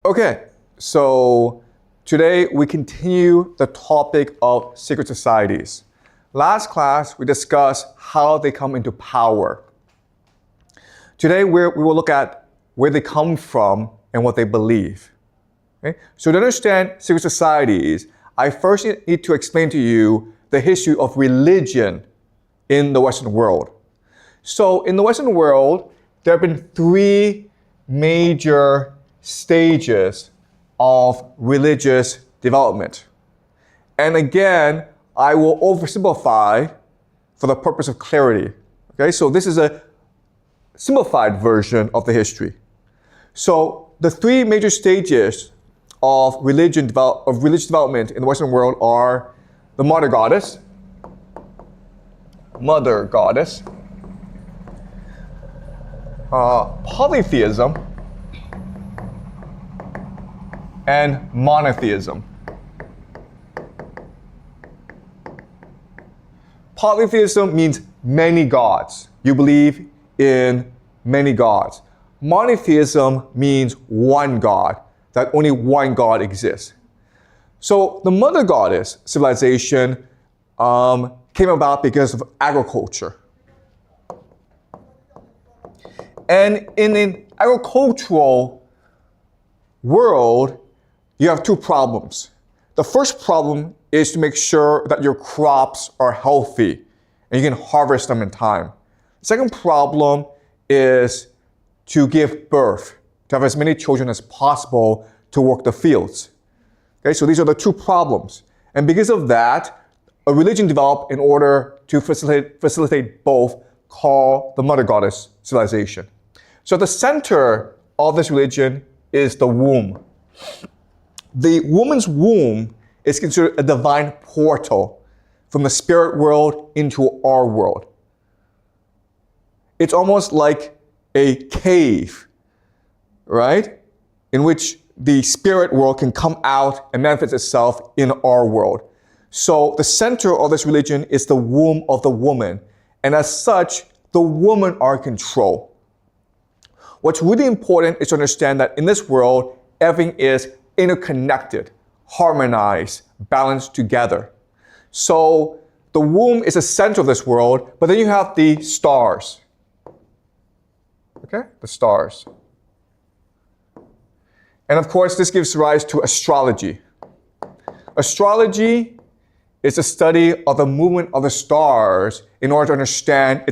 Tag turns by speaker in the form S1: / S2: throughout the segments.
S1: Okay, so today we continue the topic of secret societies. Last class, we discussed how they come into power. Today, we will look at where they come from and what they believe. Okay? So to understand secret societies, I first need to explain to you the history of religion in the Western world. So in the Western world, there have been three major stages of religious development. And again, I will oversimplify for the purpose of clarity. Okay, so this is a simplified version of the history. So the three major stages of religious development in the Western world are the mother goddess, polytheism, and monotheism. Polytheism means many gods. You believe in many gods. Monotheism means one God, that only one God exists. So the mother goddess civilization came about because of agriculture. And in an agricultural world, you have two problems. The first problem is to make sure that your crops are healthy and you can harvest them in time. The second problem is to give birth, to have as many children as possible to work the fields. Okay, so these are the two problems. And because of that, a religion developed in order to facilitate both, called the mother goddess civilization. So at the center of this religion is the womb. The woman's womb is considered a divine portal from the spirit world into our world. It's almost like a cave, right? In which the spirit world can come out and manifest itself in our world. So the center of this religion is the womb of the woman. And as such, the women are in control. What's really important is to understand that in this world, everything is interconnected, harmonized, balanced together. So the womb is the center of this world, but then you have the stars. Okay, the stars. And of course, this gives rise to astrology. Astrology is the study of the movement of the stars in order to understand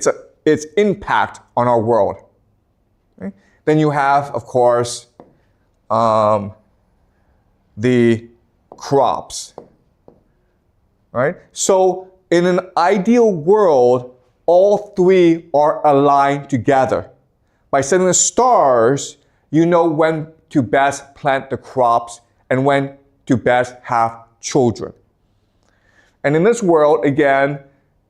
S1: its impact on our world. Okay? Then you have, of course, the crops, right? So in an ideal world, all three are aligned together. By studying the stars, you know when to best plant the crops and when to best have children. And in this world, again,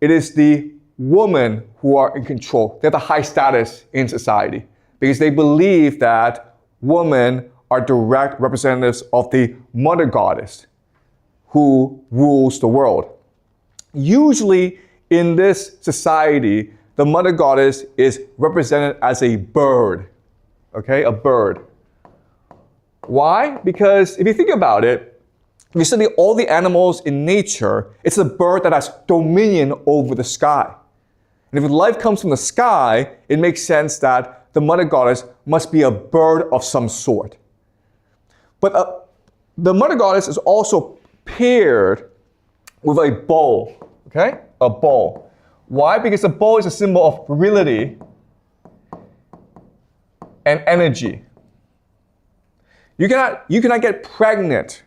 S1: it is the women who are in control. They have the high status in society because they believe that women are direct representatives of the mother goddess who rules the world. Usually in this society, the mother goddess is represented as a bird, okay, a bird. Why? Because if you think about it, if you study all the animals in nature, it's a bird that has dominion over the sky. And if life comes from the sky, it makes sense that the mother goddess must be a bird of some sort. But the mother goddess is also paired with a bow, okay? A bow. Why? Because the bow is a symbol of virility and energy. You cannot get pregnant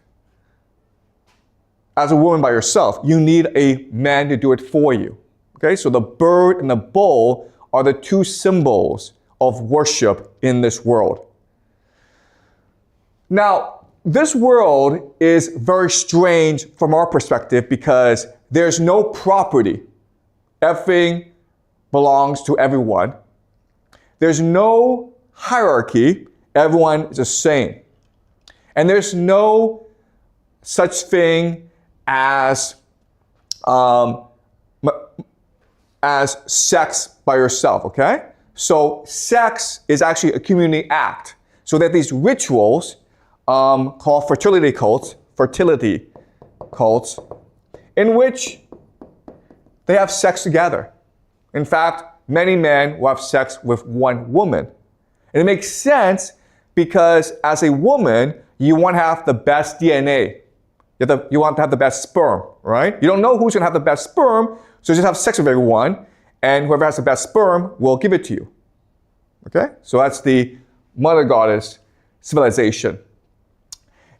S1: as a woman by yourself. You need a man to do it for you. Okay? So the bird and the bow are the two symbols of worship in this world. Now, this world is very strange from our perspective because there's no property. Everything belongs to everyone. There's no hierarchy. Everyone is the same. And there's no such thing as sex by yourself, okay? So sex is actually a community act. So that these rituals called fertility cults, in which they have sex together. In fact, many men will have sex with one woman. And it makes sense because as a woman, you want to have the best DNA. You want to have the best sperm, right? You don't know who's going to have the best sperm, so just have sex with everyone, and whoever has the best sperm will give it to you. Okay? So that's the mother goddess civilization.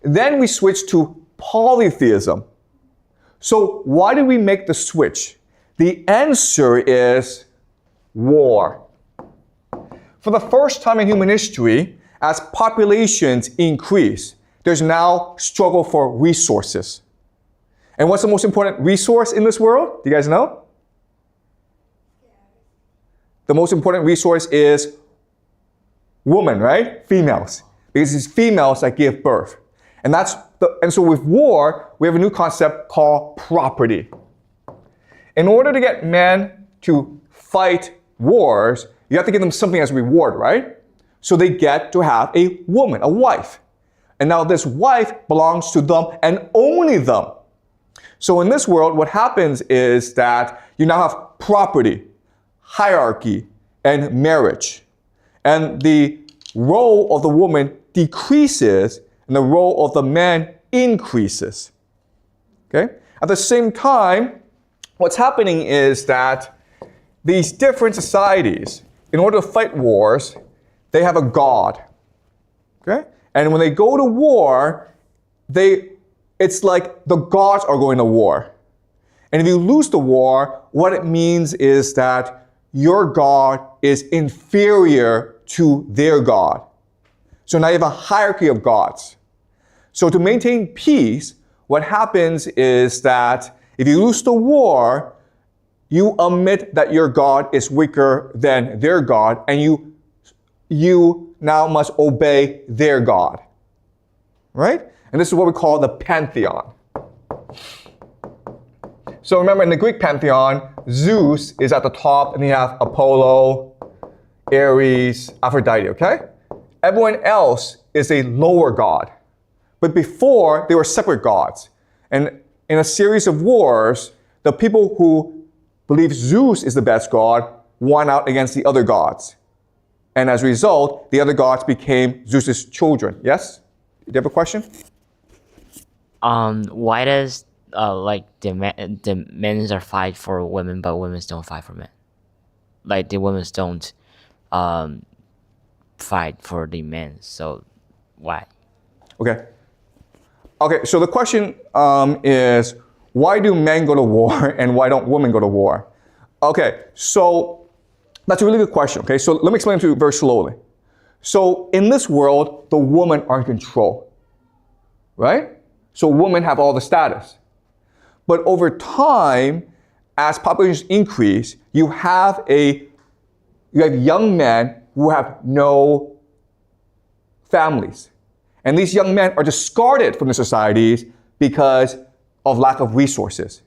S1: Then we switch to polytheism. So why did we make the switch? The answer is war. For the first time in human history, as populations increase, there's now struggle for resources. And what's the most important resource in this world? Do you guys know? The most important resource is women, right? Females. Because it's females that give birth. And so with war, we have a new concept called property. In order to get men to fight wars, you have to give them something as a reward, right? So they get to have a woman, a wife. And now this wife belongs to them and only them. So in this world, what happens is that you now have property, hierarchy, and marriage. And the role of the woman decreases and the role of the man increases. Okay? At the same time, what's happening is that these different societies, in order to fight wars, they have a god. Okay? And when they go to war, it's like the gods are going to war. And if you lose the war, what it means is that your god is inferior to their god. So now you have a hierarchy of gods. So to maintain peace, what happens is that if you lose the war, you admit that your god is weaker than their god, and you now must obey their god. Right? And this is what we call the pantheon. So remember, in the Greek pantheon, Zeus is at the top, and you have Apollo, Ares, Aphrodite, okay? Everyone else is a lower god. But before, they were separate gods. And in a series of wars, the people who believe Zeus is the best god won out against the other gods. And as a result, the other gods became Zeus's children. Yes? Do you have a question?
S2: Why does the men are fight for women, but women don't fight for men? Like the women don't fight for the men. So why?
S1: Okay, so the question is, why do men go to war and why don't women go to war? Okay, so that's a really good question, okay? So let me explain to you very slowly. So in this world, the women are in control, right? So women have all the status. But over time, as populations increase, you have young men who have no families. And these young men are discarded from the societies because of lack of resources.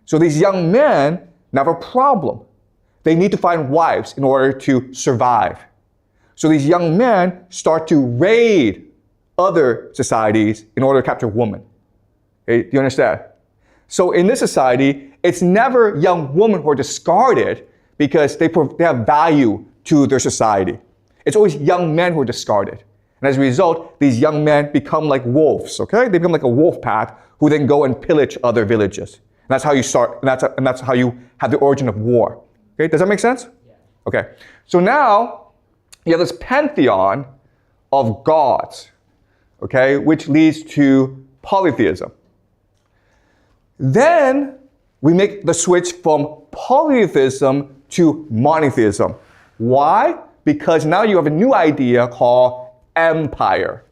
S1: So these young men now have a problem. They need to find wives in order to survive. So these young men start to raid other societies in order to capture women. Okay, do you understand? So in this society, it's never young women who are discarded because they have value to their society. It's always young men who are discarded. And as a result, these young men become like wolves, okay? They become like a wolf pack who then go and pillage other villages. And that's how you start, and that's how you have the origin of war. Okay, does that make sense? Yeah. Okay, so now you have this pantheon of gods, okay, which leads to polytheism. Then we make the switch from polytheism to monotheism. Why? Because now you have a new idea called empire.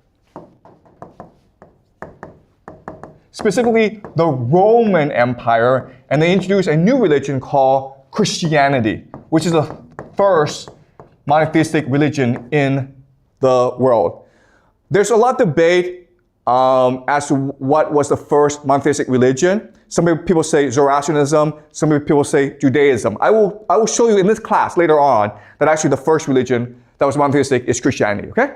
S1: Specifically, the Roman Empire, and they introduced a new religion called Christianity, which is the first monotheistic religion in the world. There's a lot of debate as to what was the first monotheistic religion. Some people say Zoroastrianism, some people say Judaism. I will show you in this class later on that actually the first religion that was monotheistic is Christianity, okay?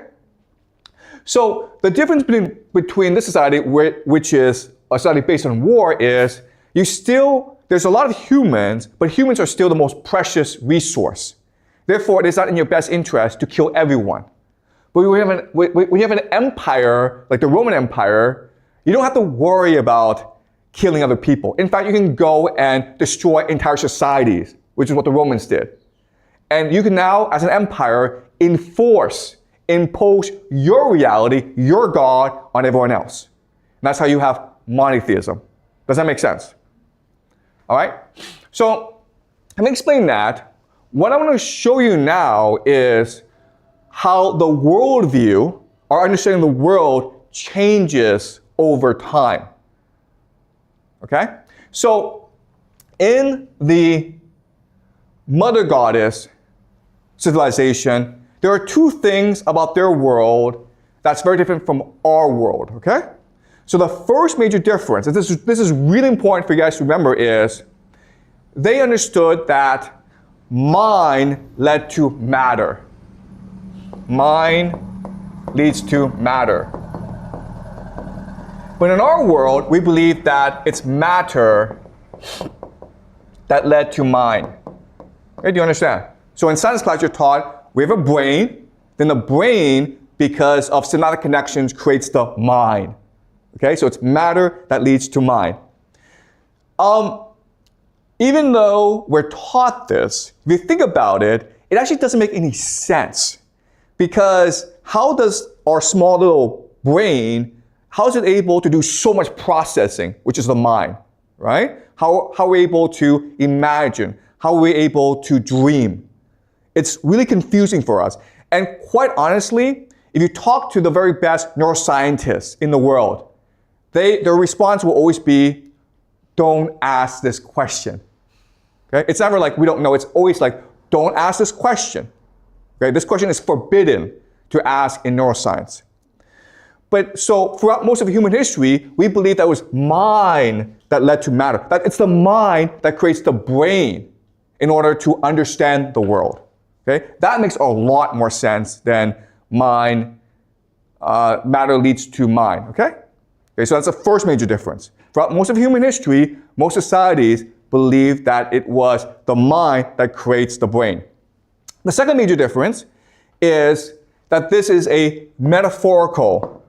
S1: So the difference between this society, which is a society based on war, is there's a lot of humans, but humans are still the most precious resource. Therefore, it is not in your best interest to kill everyone. But when you have an empire, like the Roman Empire, you don't have to worry about killing other people. In fact, you can go and destroy entire societies, which is what the Romans did. And you can now, as an empire, impose your reality, your God, on everyone else. And that's how you have monotheism. Does that make sense? All right? So, let me explain that. What I want to show you now is how the worldview, our understanding of the world, changes over time. Okay? So, in the Mother Goddess civilization, there are two things about their world that's very different from our world, okay? So the first major difference, and this is really important for you guys to remember, is they understood that mind led to matter. Mind leads to matter. But in our world, we believe that it's matter that led to mind. Okay, do you understand? So in science class, you're taught we have a brain, then the brain, because of synaptic connections, creates the mind. Okay, so it's matter that leads to mind. Even though we're taught this, if you think about it, it actually doesn't make any sense. Because how does our small little brain, how is it able to do so much processing, which is the mind, right? How are we able to imagine? How are we able to dream? It's really confusing for us. And quite honestly, if you talk to the very best neuroscientists in the world, their response will always be, don't ask this question. Okay? It's never like we don't know. It's always like, don't ask this question. Okay? This question is forbidden to ask in neuroscience. But so throughout most of human history, we believe that it was mind that led to matter. That it's the mind that creates the brain in order to understand the world. Okay? That makes a lot more sense than matter leads to mind. Okay? Okay, so that's the first major difference. Throughout most of human history, most societies believe that it was the mind that creates the brain. The second major difference is that this is a metaphorical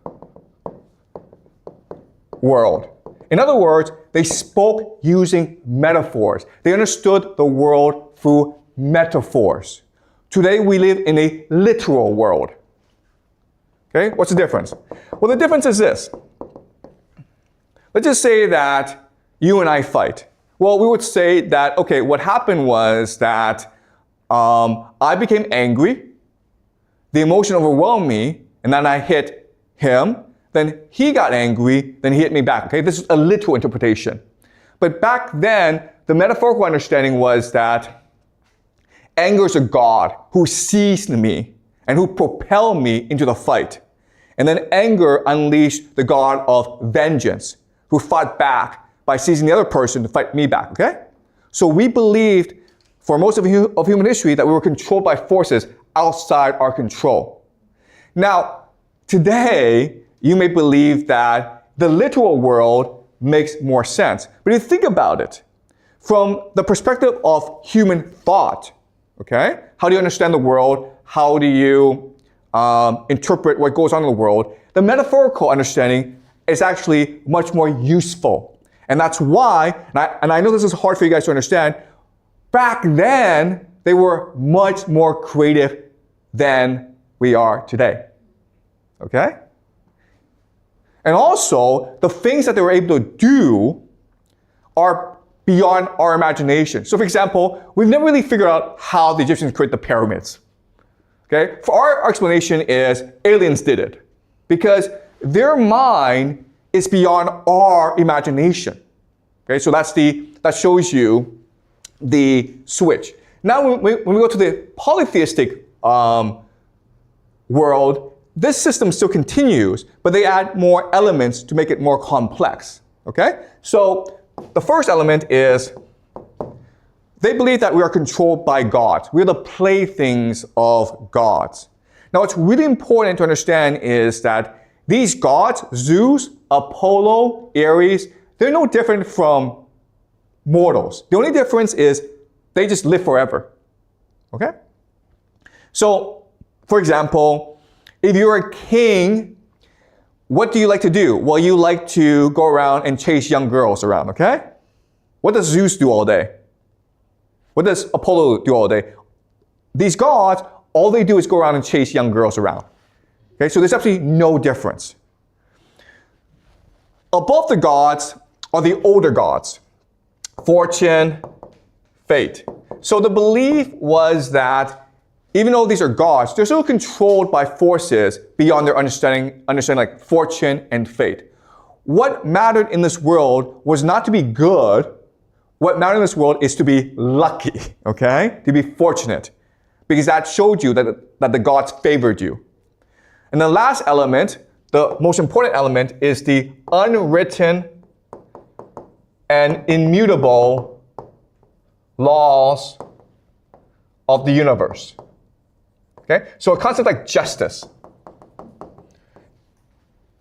S1: world. In other words, they spoke using metaphors. They understood the world through metaphors. Today we live in a literal world. Okay, what's the difference? Well, the difference is this. Let's just say that you and I fight. Well, we would say that, okay, what happened was that I became angry, the emotion overwhelmed me, and then I hit him, then he got angry, then he hit me back. Okay, this is a literal interpretation. But back then, the metaphorical understanding was that anger is a god who seized me and who propelled me into the fight. And then anger unleashed the god of vengeance, who fought back by seizing the other person to fight me back, okay? So we believed for most of human history that we were controlled by forces outside our control. Now, today, you may believe that the literal world makes more sense. But if you think about it, from the perspective of human thought, okay? How do you understand the world? How do you interpret what goes on in the world? The metaphorical understanding is actually much more useful. And that's why, and I know this is hard for you guys to understand, back then, they were much more creative than we are today. Okay? And also, the things that they were able to do are beyond our imagination. So for example, we've never really figured out how the Egyptians created the pyramids. Okay? For our explanation is aliens did it. Because their mind is beyond our imagination. Okay, so that shows you the switch. Now, when we go to the polytheistic world, this system still continues, but they add more elements to make it more complex. Okay, so the first element is they believe that we are controlled by gods. We're the playthings of gods. Now, what's really important to understand is that these gods, Zeus, Apollo, Ares, they're no different from mortals. The only difference is they just live forever. Okay? So, for example, if you're a king, what do you like to do? Well, you like to go around and chase young girls around, okay? What does Zeus do all day? What does Apollo do all day? These gods, all they do is go around and chase young girls around. Okay, so there's absolutely no difference. Above the gods are the older gods, fortune, fate. So the belief was that even though these are gods, they're still controlled by forces beyond their understanding like fortune and fate. What mattered in this world was not to be good. What mattered in this world is to be lucky, okay? To be fortunate. Because that showed you that the gods favored you. And the last element, the most important element, is the unwritten and immutable laws of the universe. Okay? So a concept like justice.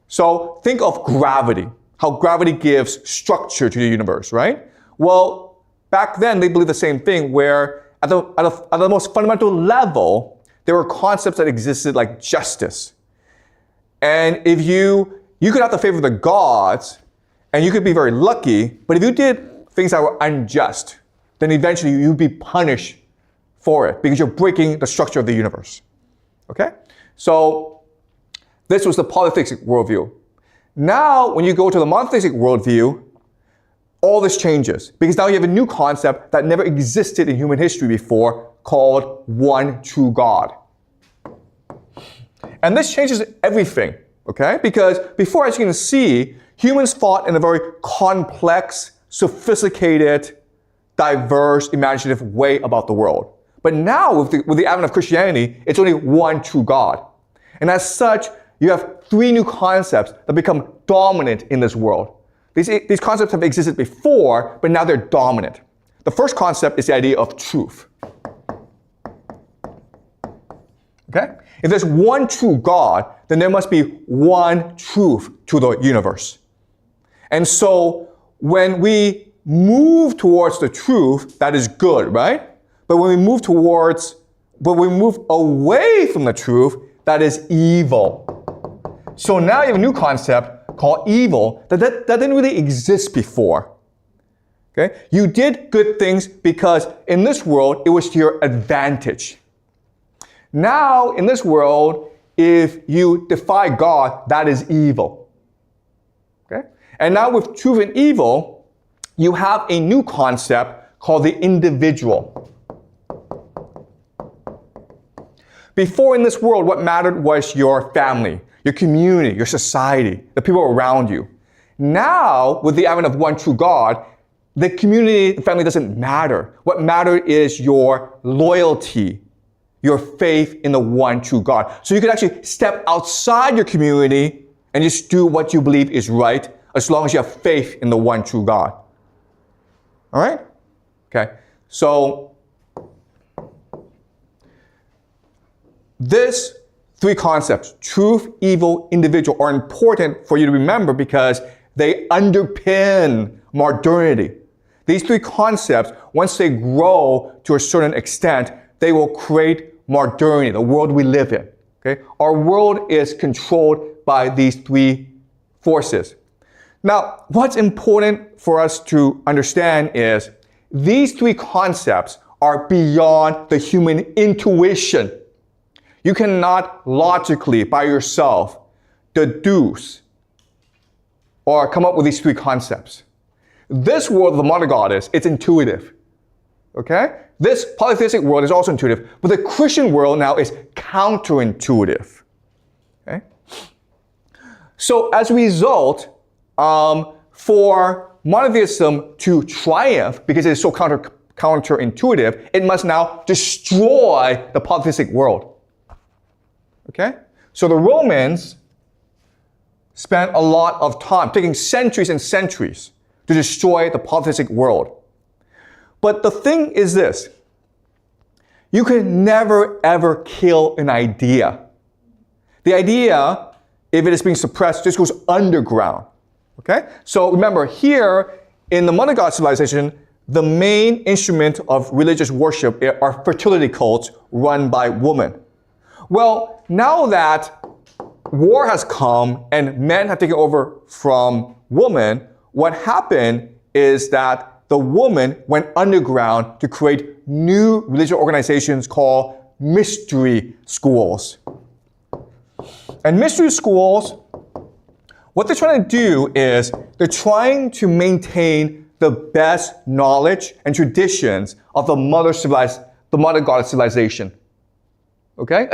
S1: So think of gravity, how gravity gives structure to the universe, right? Well, back then they believed the same thing, where at the most fundamental level, there were concepts that existed like justice. And if you could have the favor of the gods, and you could be very lucky, but if you did things that were unjust, then eventually you'd be punished for it because you're breaking the structure of the universe. Okay? So this was the polytheistic worldview. Now, when you go to the monotheistic worldview, all this changes because now you have a new concept that never existed in human history before called one true God. And this changes everything, okay? Because before, as you can see, humans thought in a very complex, sophisticated, diverse, imaginative way about the world. But now, with the advent of Christianity, it's only one true God. And as such, you have three new concepts that become dominant in this world. These concepts have existed before, but now they're dominant. The first concept is the idea of truth. Okay? If there's one true God, then there must be one truth to the universe. And so when we move towards the truth, that is good, right? But when we move away from the truth, that is evil. So now you have a new concept called evil that didn't really exist before. Okay? You did good things because in this world, it was to your advantage. Now, in this world, if you defy God, that is evil. Okay? And now with truth and evil, you have a new concept called the individual. Before in this world, what mattered was your family, your community, your society, the people around you. Now, with the advent of one true God, the community, the family doesn't matter. What matters is your loyalty, your faith in the one true God. So you can actually step outside your community and just do what you believe is right, as long as you have faith in the one true God. All right? Okay. So these three concepts, truth, evil, individual, are important for you to remember because they underpin modernity. These three concepts, once they grow to a certain extent, they will create modernity, the world we live in. Okay? Our world is controlled by these three forces. Now, what's important for us to understand is these three concepts are beyond the human intuition. You cannot logically, by yourself, deduce or come up with these three concepts. This world of the monogoddess, it's intuitive. Okay? This polytheistic world is also intuitive, but the Christian world now is counterintuitive. Okay? So as a result, for monotheism to triumph, because it is so counterintuitive, it must now destroy the polytheistic world. Okay? So the Romans spent a lot of time, taking centuries and centuries, to destroy the polytheistic world. But the thing is this, you can never ever kill an idea. The idea, if it is being suppressed, just goes underground. Okay? So remember, here in the Mother God civilization, the main instrument of religious worship are fertility cults run by women. Well, now that war has come and men have taken over from women, what happened is that the woman went underground to create new religious organizations called mystery schools. And mystery schools, what they're trying to do is they're trying to maintain the best knowledge and traditions of the mother goddess civilization. Okay?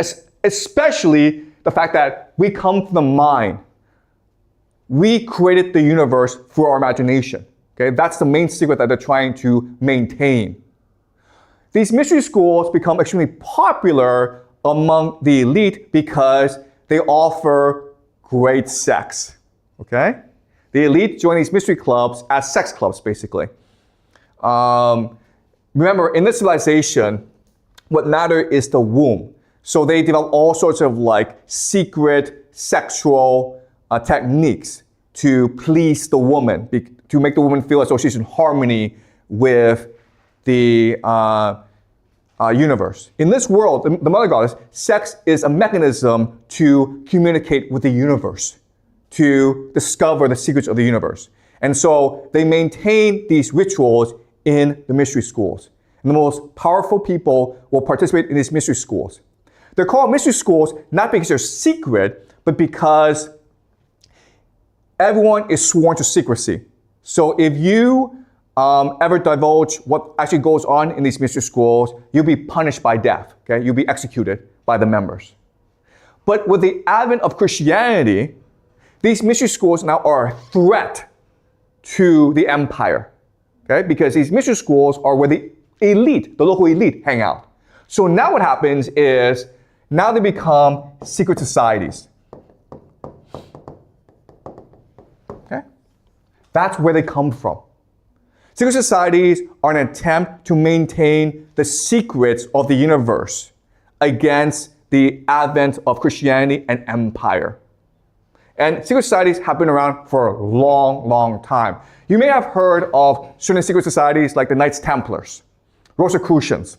S1: Especially the fact that we come from the mind. We created the universe through our imagination. Okay? That's the main secret that they're trying to maintain. These mystery schools become extremely popular among the elite because they offer great sex. Okay? The elite join these mystery clubs as sex clubs, basically. Remember, in this civilization, what matters is the womb. So they develop all sorts of like secret sexual techniques to please the woman, to make the woman feel as though she's in harmony with the universe. In this world, the Mother Goddess, sex is a mechanism to communicate with the universe, to discover the secrets of the universe. And so they maintain these rituals in the mystery schools. And the most powerful people will participate in these mystery schools. They're called mystery schools not because they're secret, but because everyone is sworn to secrecy. So if you ever divulge what actually goes on in these mystery schools, you'll be punished by death. Okay? You'll be executed by the members. But with the advent of Christianity, these mystery schools now are a threat to the empire. Okay? Because these mystery schools are where the elite, the local elite, hang out. So now what happens is, now they become secret societies. Okay? That's where they come from. Secret societies are an attempt to maintain the secrets of the universe against the advent of Christianity and empire. And secret societies have been around for a long, long time. You may have heard of certain secret societies like the Knights Templars, Rosicrucians,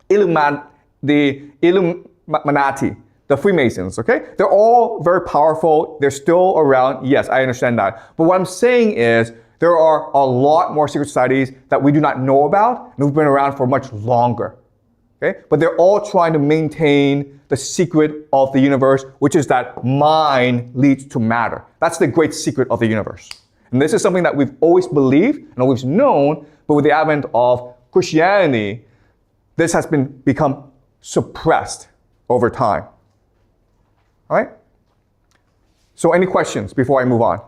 S1: the Illuminati, the Freemasons, okay? They're all very powerful. They're still around. Yes, I understand that. But what I'm saying is there are a lot more secret societies that we do not know about and who've been around for much longer, okay? But they're all trying to maintain the secret of the universe, which is that mind leads to matter. That's the great secret of the universe. And this is something that we've always believed and always known, but with the advent of Christianity, this has become suppressed over time. All right? So any questions before I move on?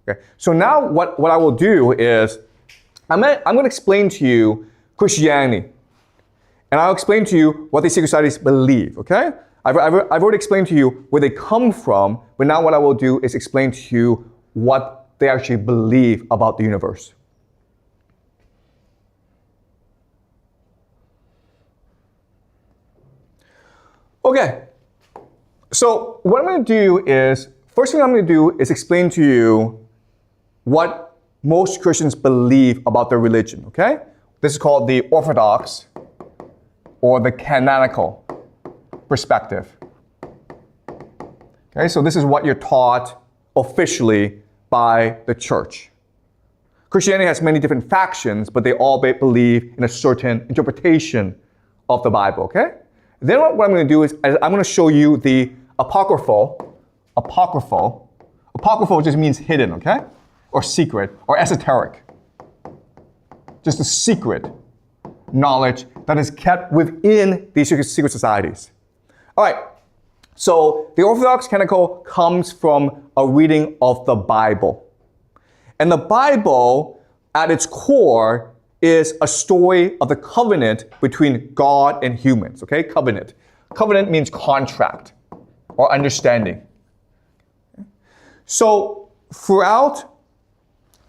S1: Okay. So now what I will do is I'm going to explain to you Christianity. And I'll explain to you what these secret societies believe, okay? I've already explained to you where they come from, but now what I will do is explain to you what they actually believe about the universe. Okay, so what I'm going to do is, first thing I'm going to do is explain to you what most Christians believe about their religion, okay? This is called the Orthodox or the canonical perspective. Okay, so this is what you're taught officially by the church. Christianity has many different factions, but they all believe in a certain interpretation of the Bible, okay? Then what I'm going to do is I'm going to show you the apocryphal. Apocryphal just means hidden, okay? Or secret, or esoteric. Just a secret knowledge that is kept within these secret societies. All right, so the Orthodox canonical comes from a reading of the Bible. And the Bible, at its core, is a story of the covenant between God and humans, okay? Covenant. Covenant means contract or understanding. So throughout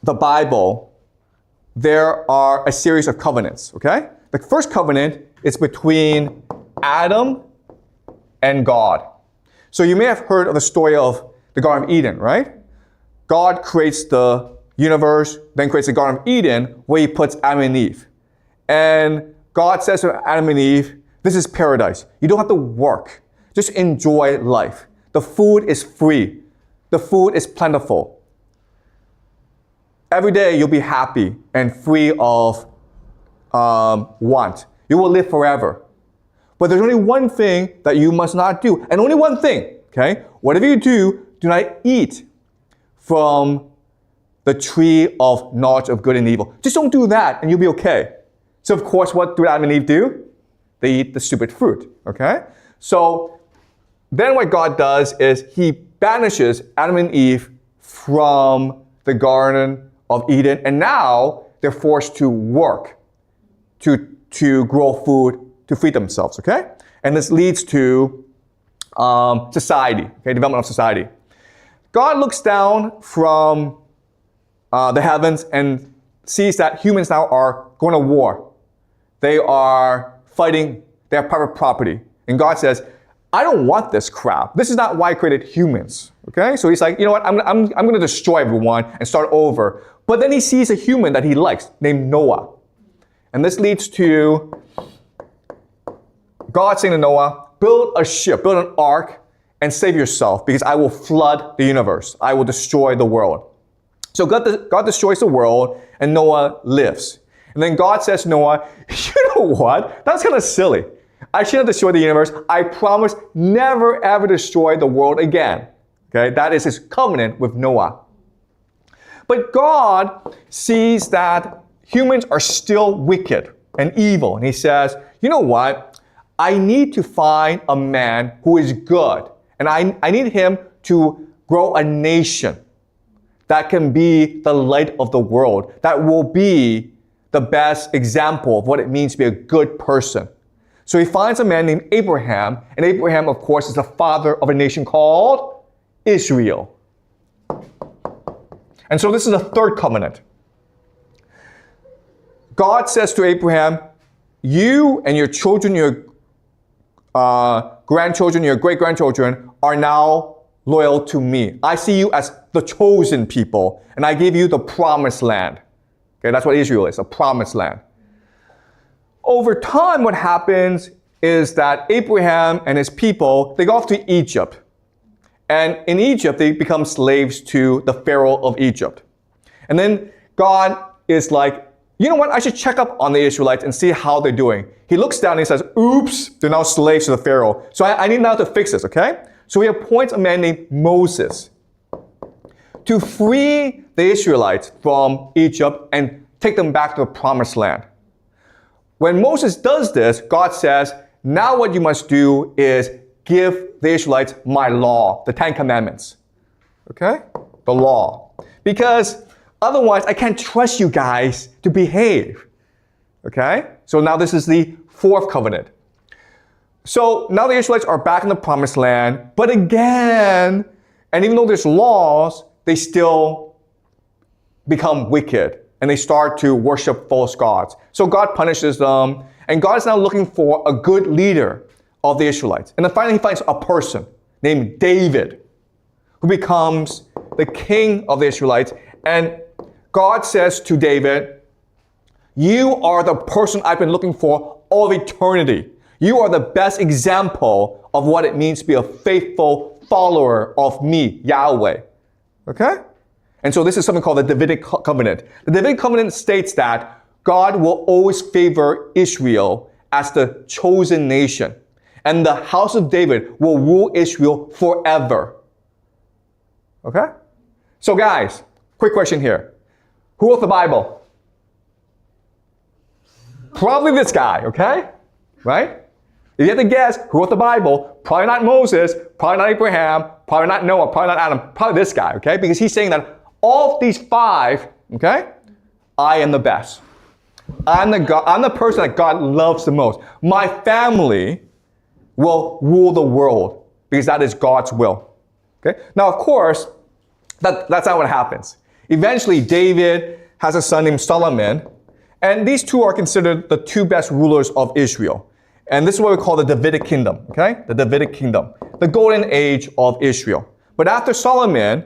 S1: the Bible, there are a series of covenants, okay? The first covenant is between Adam and God, So you may have heard of the story of the Garden of Eden, right? God creates the universe, then creates the Garden of Eden where he puts Adam and Eve. And God says to Adam and Eve, this is paradise. You don't have to work. Just enjoy life. The food is free. The food is plentiful. Every day you'll be happy and free of want. You will live forever. But there's only one thing that you must not do. And only one thing, okay? Whatever you do not eat from the tree of knowledge of good and evil. Just don't do that and you'll be okay. So of course, what do Adam and Eve do? They eat the stupid fruit, okay? So then what God does is he banishes Adam and Eve from the Garden of Eden, and now they're forced to work to grow food to feed themselves, okay? And this leads to society, okay, development of society. God looks down from the heavens and sees that humans now are going to war. They are fighting, they have private property. And God says, I don't want this crap. This is not why I created humans, okay? So he's like, you know what, I'm going to destroy everyone and start over. But then he sees a human that he likes named Noah. And this leads to God saying to Noah, build a ship, build an ark, and save yourself because I will flood the universe. I will destroy the world. So God destroys the world and Noah lives. And then God says to Noah, you know what? That's kind of silly. I shouldn't destroy the universe. I promise never ever destroy the world again. Okay, that is his covenant with Noah. But God sees that humans are still wicked and evil. And he says, you know what? I need to find a man who is good. And I need him to grow a nation that can be the light of the world, that will be the best example of what it means to be a good person. So he finds a man named Abraham, and Abraham, of course, is the father of a nation called Israel. And so this is the third covenant. God says to Abraham, you and your children, your grandchildren, your great-grandchildren are now loyal to me. I see you as the chosen people, and I give you the promised land. Okay, that's what Israel is, a promised land. Over time, what happens is that Abraham and his people, they go off to Egypt. And in Egypt, they become slaves to the Pharaoh of Egypt. And then God is like, you know what? I should check up on the Israelites and see how they're doing. He looks down and he says, oops, they're now slaves to the Pharaoh. So I need now to fix this, okay? So he appoints a man named Moses to free the Israelites from Egypt and take them back to the promised land. When Moses does this, God says, now what you must do is give the Israelites my law, the 10 Commandments. Okay? The law. Because otherwise, I can't trust you guys to behave. Okay? So now this is the fourth covenant. So now the Israelites are back in the promised land, but again, and even though there's laws, they still become wicked and they start to worship false gods. So God punishes them, and God is now looking for a good leader of the Israelites. And then finally he finds a person named David who becomes the king of the Israelites. And God says to David, you are the person I've been looking for all of eternity. You are the best example of what it means to be a faithful follower of me, Yahweh. Okay? And so this is something called the Davidic covenant. The Davidic covenant states that God will always favor Israel as the chosen nation. And the house of David will rule Israel forever. Okay? So guys, quick question here. Who wrote the Bible? Probably this guy, okay? Right? If you have to guess who wrote the Bible, probably not Moses, probably not Abraham, probably not Noah, probably not Adam, probably this guy, okay? Because he's saying that all of these five, okay, I am the best. I'm the person that God loves the most. My family will rule the world because that is God's will. Okay? Now, of course, that's not what happens. Eventually, David has a son named Solomon, and these two are considered the two best rulers of Israel. And this is what we call the Davidic kingdom, okay? The Davidic kingdom, the golden age of Israel. But after Solomon,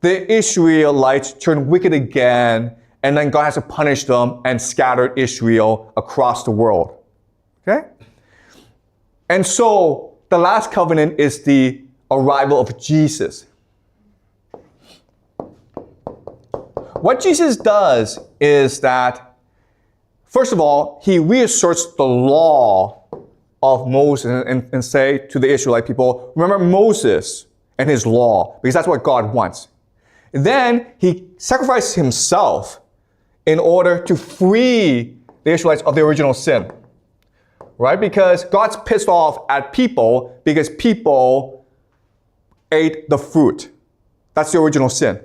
S1: the Israelites turned wicked again, and then God has to punish them and scattered Israel across the world, okay? And so the last covenant is the arrival of Jesus. What Jesus does is that, first of all, he reasserts the law of Moses and say to the Israelite people, remember Moses and his law, because that's what God wants. And then he sacrifices himself in order to free the Israelites of the original sin, right? Because God's pissed off at people because people ate the fruit. That's the original sin.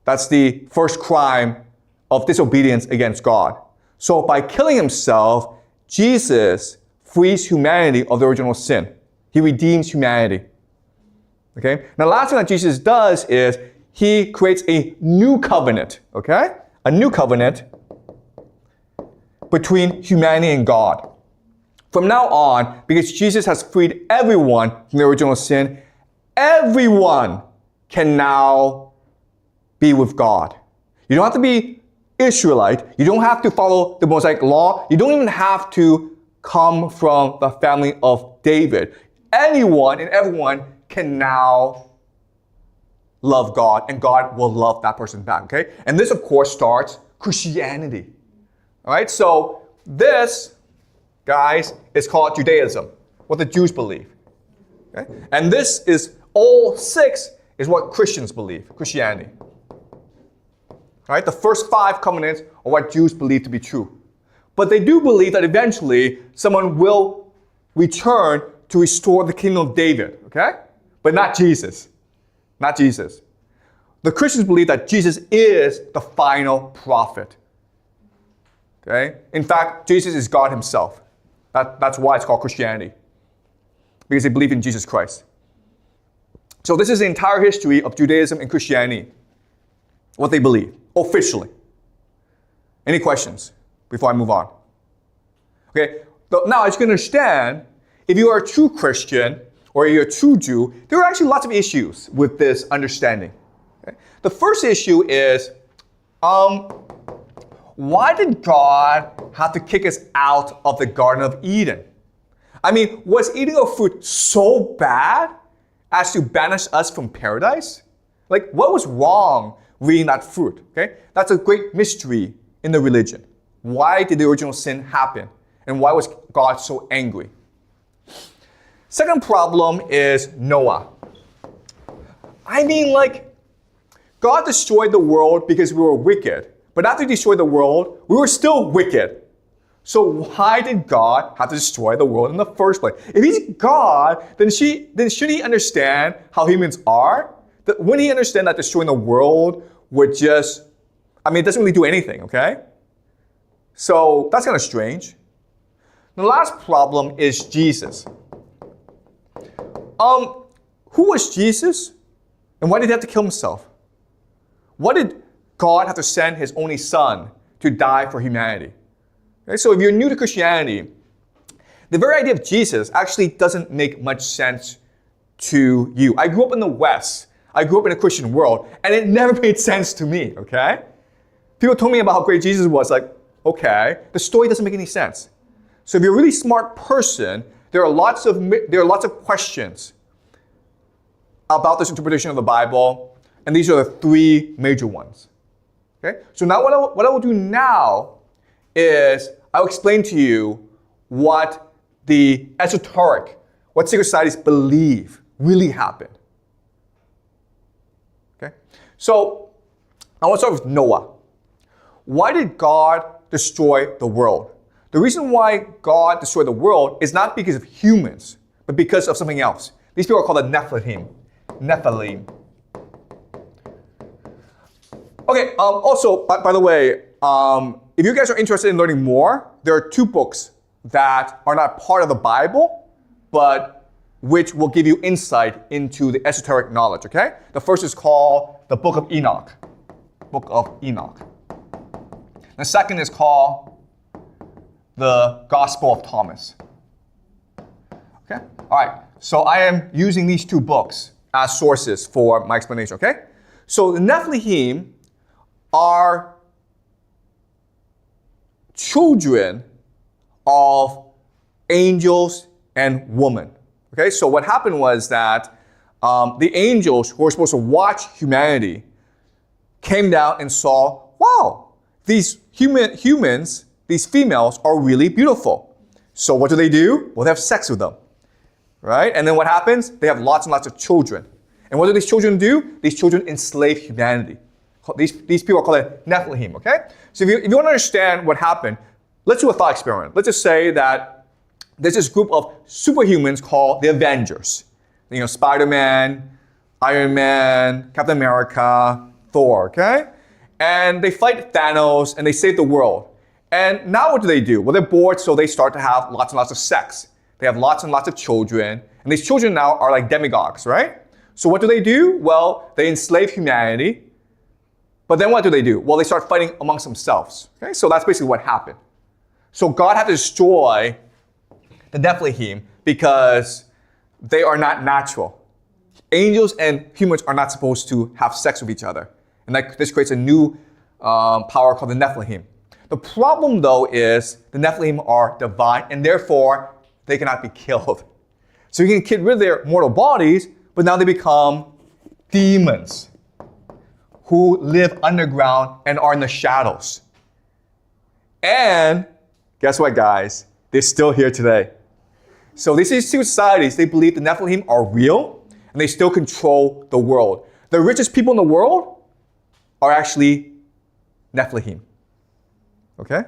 S1: That's the first crime of disobedience against God. So by killing himself, Jesus frees humanity of the original sin. He redeems humanity. Okay? Now, the last thing that Jesus does is he creates a new covenant. Okay? A new covenant between humanity and God. From now on, because Jesus has freed everyone from the original sin, everyone can now be with God. You don't have to be Israelite. You don't have to follow the Mosaic law. You don't even have to come from the family of David. Anyone and everyone can now love God, and God will love that person back, okay? And this, of course, starts Christianity. All right, so this, guys, is called Judaism, what the Jews believe. Okay? And this is, all 6 is what Christians believe, Christianity. All right, the first 5 covenants are what Jews believe to be true. But they do believe that eventually someone will return to restore the kingdom of David, okay? But not Jesus. Not Jesus. The Christians believe that Jesus is the final prophet. Okay? In fact, Jesus is God himself. That's why it's called Christianity. Because they believe in Jesus Christ. So this is the entire history of Judaism and Christianity. What they believe, officially. Any questions before I move on? Okay, so now as you can understand, if you are a true Christian or you're a true Jew, there are actually lots of issues with this understanding. Okay? The first issue is, why did God have to kick us out of the Garden of Eden? I mean, was eating of fruit so bad as to banish us from paradise? Like, what was wrong with eating that fruit? Okay, that's a great mystery in the religion. Why did the original sin happen? And why was God so angry? Second problem is Noah. I mean, like, God destroyed the world because we were wicked. But after he destroyed the world, we were still wicked. So why did God have to destroy the world in the first place? If he's God, then should he understand how humans are? Wouldn't he understand that destroying the world would just, it doesn't really do anything, okay? So that's kind of strange. The last problem is Jesus. Who was Jesus? And why did he have to kill himself? Why did God have to send his only son to die for humanity? Okay, so if you're new to Christianity, the very idea of Jesus actually doesn't make much sense to you. I grew up in the West. I grew up in a Christian world, and it never made sense to me, okay? People told me about how great Jesus was, like, okay, the story doesn't make any sense. So if you're a really smart person, there are lots of questions about this interpretation of the Bible, and these are the 3 major ones. Okay? So now what I will do now is I'll explain to you what the esoteric, what secret societies believe really happened. Okay? So I want to start with Noah. Why did God destroy the world? The reason why God destroyed the world is not because of humans, but because of something else. These people are called the Nephilim. Okay, also, by the way, if you guys are interested in learning more, there are 2 books that are not part of the Bible, but which will give you insight into the esoteric knowledge, okay? The first is called the Book of Enoch. Book of Enoch. The second is called the Gospel of Thomas. Okay? All right. So I am using these two books as sources for my explanation, okay? So the Nephilim are children of angels and women. Okay, so what happened was that the angels who were supposed to watch humanity came down and saw, wow, these humans, these females are really beautiful. So what do? Well, they have sex with them, right? And then what happens? They have lots and lots of children. And what do these children do? These children enslave humanity. These people are called Nephilim, okay? So if you want to understand what happened, let's do a thought experiment. Let's just say that there's this group of superhumans called the Avengers. You know, Spider-Man, Iron Man, Captain America, Thor, okay? And they fight Thanos and they save the world. And now what do? Well, they're bored, so they start to have lots and lots of sex. They have lots and lots of children. And these children now are like demigods, right? So what do? Well, they enslave humanity. But then what do? Well, they start fighting amongst themselves. Okay? So that's basically what happened. So God had to destroy the Nephilim because they are not natural. Angels and humans are not supposed to have sex with each other. And this creates a new power called the Nephilim. The problem, though, is the Nephilim are divine, and therefore they cannot be killed. So you can get rid of their mortal bodies, but now they become demons who live underground and are in the shadows. And guess what, guys? They're still here today. So these secret societies, they believe the Nephilim are real, and they still control the world. The richest people in the world are actually Nephilim. Okay?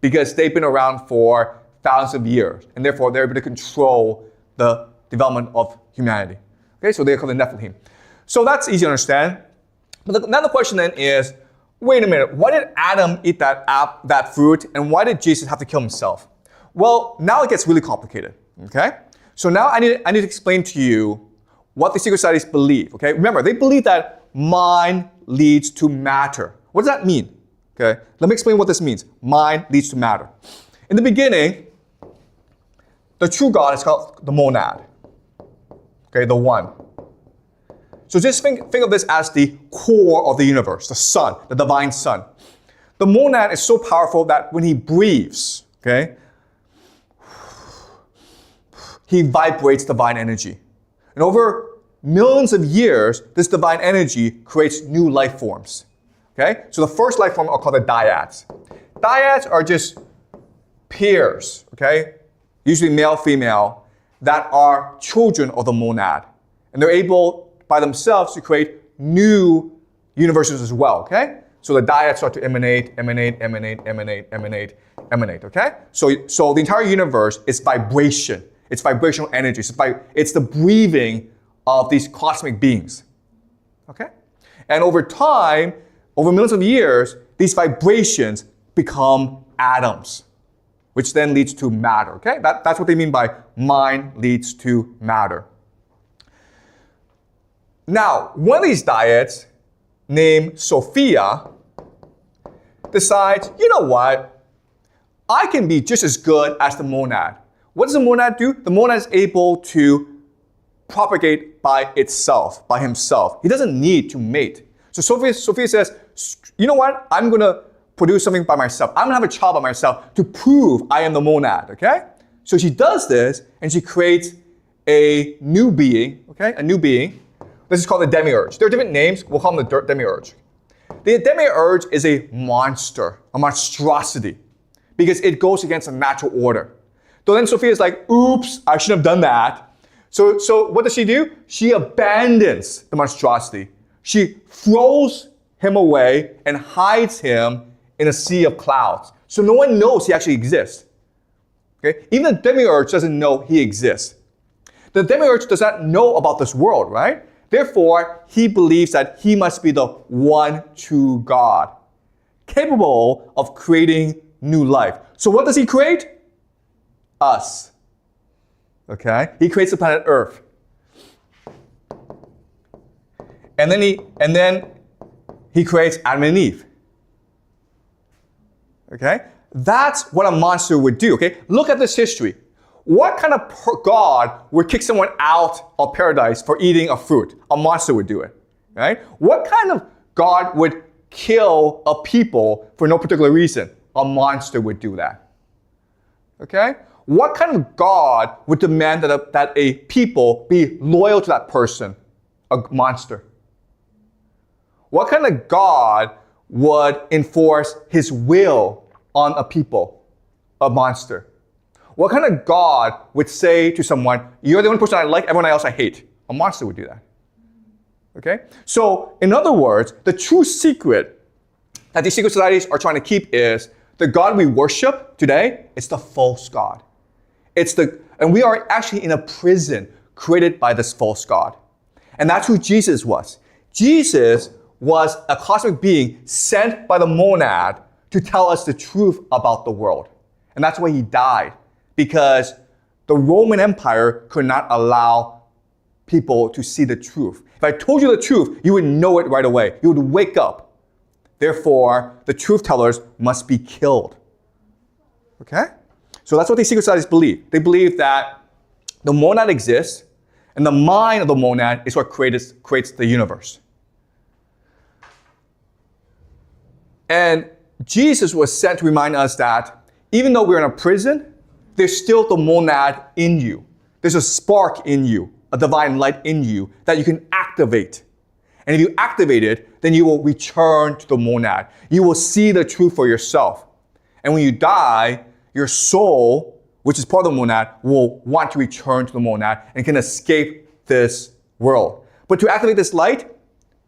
S1: Because they've been around for thousands of years, and therefore they're able to control the development of humanity. Okay, so they're called the Nephilim. So that's easy to understand. But now the question then is, wait a minute, why did Adam eat that fruit, and why did Jesus have to kill himself? Well, now it gets really complicated, okay? So now I need to explain to you what the secret societies believe, okay? Remember, they believe that mind leads to matter. What does that mean? Okay, let me explain what this means. Mind leads to matter. In the beginning, the true God is called the monad, okay, the one. So just think of this as the core of the universe, the sun, the divine sun. The monad is so powerful that when he breathes, okay, he vibrates divine energy. And over millions of years, this divine energy creates new life forms. Okay? So the first life form are called the dyads. Dyads are just pairs, okay? Usually male, female, that are children of the monad. And they're able by themselves to create new universes as well, okay? So the dyads start to emanate, okay? So the entire universe is vibration. It's vibrational energy. It's the breathing of these cosmic beings, okay? And over time, over millions of years, these vibrations become atoms, which then leads to matter, okay? That's what they mean by mind leads to matter. Now, one of these dyads, named Sophia, decides, you know what? I can be just as good as the monad. What does the monad do? The monad is able to propagate by itself, by himself. He doesn't need to mate. So Sophia says, you know what? I'm going to produce something by myself. I'm going to have a child by myself to prove I am the monad, okay? So she does this, and she creates a new being, okay? A new being. This is called the demiurge. There are different names. We'll call them the demiurge. The demiurge is a monster, a monstrosity, because it goes against the natural order. So then Sophia is like, oops, I shouldn't have done that. So what does she do? She abandons the monstrosity. She throws him away and hides him in a sea of clouds. So no one knows he actually exists. Okay? Even the demiurge doesn't know he exists. The demiurge does not know about this world, right? Therefore, he believes that he must be the one true God, capable of creating new life. So what does he create? Us. Okay? He creates the planet Earth. And then he creates Adam and Eve. Okay? That's what a monster would do, okay? Look at this history. What kind of God would kick someone out of paradise for eating a fruit? A monster would do it, right? What kind of God would kill a people for no particular reason? A monster would do that. Okay? What kind of God would demand that a people be loyal to that person? A monster. What kind of God would enforce his will on a people? A monster. What kind of God would say to someone, you're the only person I like, everyone else I hate? A monster would do that. Okay? So, in other words, the true secret that these secret societies are trying to keep is the God we worship today is the false God. And we are actually in a prison created by this false God. And that's who Jesus was. Jesus was a cosmic being sent by the monad to tell us the truth about the world. And that's why he died, because the Roman Empire could not allow people to see the truth. If I told you the truth, you would know it right away. You would wake up. Therefore, the truth tellers must be killed. Okay? So that's what these secret societies believe. They believe that the monad exists, and the mind of the monad is what creates the universe. And Jesus was sent to remind us that even though we're in a prison, there's still the monad in you. There's a spark in you, a divine light in you that you can activate. And if you activate it, then you will return to the monad. You will see the truth for yourself. And when you die, your soul, which is part of the monad, will want to return to the monad and can escape this world. But to activate this light,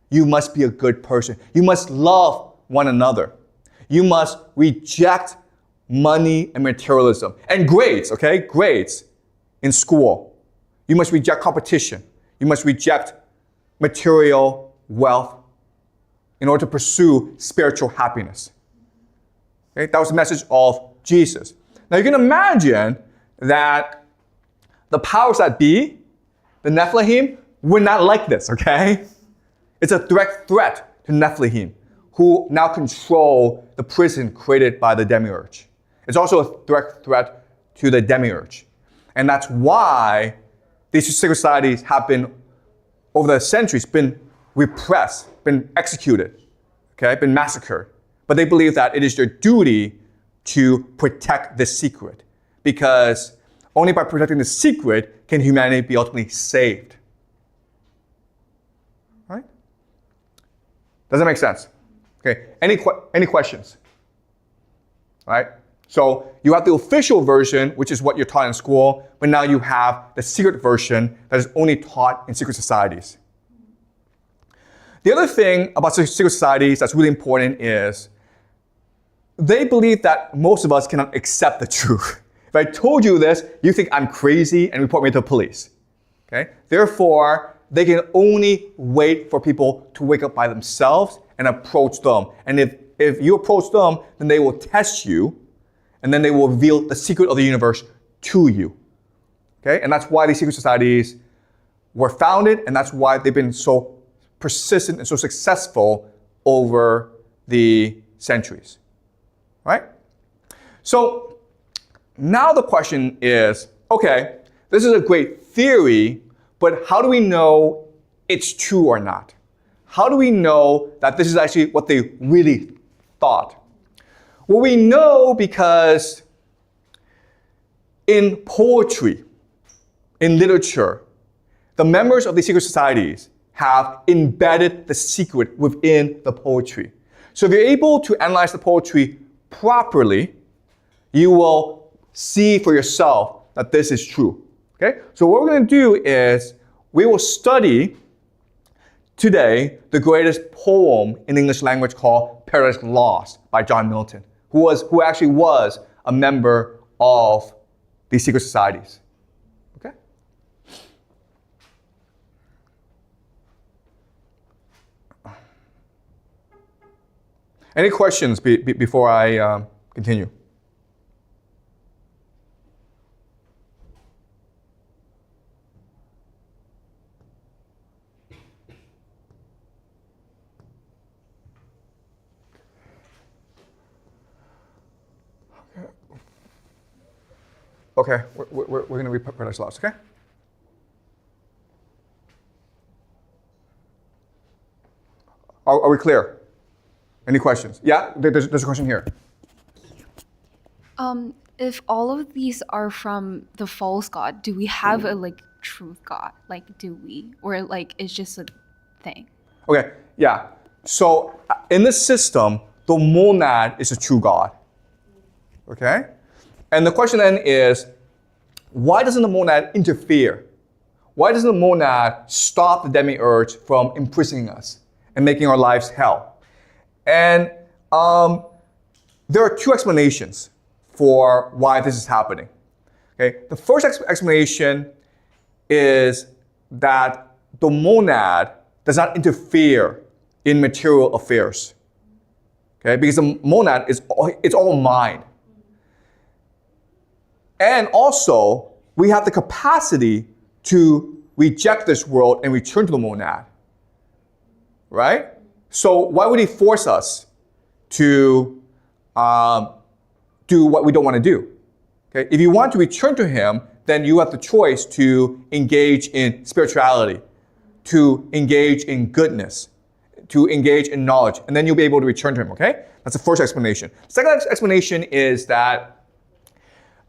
S1: you must be a good person. You must love one another. You must reject money and materialism. And grades, okay? Grades in school. You must reject competition. You must reject material wealth in order to pursue spiritual happiness. Okay? That was the message of Jesus. Now you can imagine that the powers that be, the Nephilim, were not like this, okay? It's a direct threat to Nephilim, who now control the prison created by the demiurge. It's also a direct threat to the demiurge. And that's why these secret societies have been, over the centuries, been repressed, been executed, okay, been massacred. But they believe that it is their duty to protect this secret, because only by protecting the secret can humanity be ultimately saved. Right? Does that make sense? Okay. Any questions? All right. So you have the official version, which is what you're taught in school, but now you have the secret version that is only taught in secret societies. The other thing about secret societies that's really important is they believe that most of us cannot accept the truth. If I told you this, you think I'm crazy and report me to the police. Okay? Therefore, they can only wait for people to wake up by themselves and approach them. And if you approach them, then they will test you, and then they will reveal the secret of the universe to you. Okay? And that's why these secret societies were founded, and that's why they've been so persistent and so successful over the centuries. Right? So now the question is, okay, this is a great theory, but how do we know it's true or not? How do we know that this is actually what they really thought? Well, we know because in poetry, in literature, the members of the secret societies have embedded the secret within the poetry. So if you're able to analyze the poetry properly, you will see for yourself that this is true. Okay? So what we're going to do is we will study today the greatest poem in the English language called Paradise Lost by John Milton, who actually was a member of these secret societies. Okay? Any questions before I continue? Okay, we're going to read Paradise Lost, okay? Are we clear? Any questions? Yeah, there's a question here.
S3: If all of these are from the false god, do we have a like truth god? Like, do we, or like it's just a thing?
S1: Okay, yeah. So in this system, the monad is a true god. Okay? And the question then is, why doesn't the monad interfere? Why doesn't the monad stop the demiurge from imprisoning us and making our lives hell? And there are two explanations for why this is happening. Okay? The first explanation is that the monad does not interfere in material affairs. Okay? Because the monad it's all mind. And also, we have the capacity to reject this world and return to the monad. Right? So why would he force us to do what we don't want to do? Okay? If you want to return to him, then you have the choice to engage in spirituality, to engage in goodness, to engage in knowledge, and then you'll be able to return to him, okay? That's the first explanation. Second explanation is that,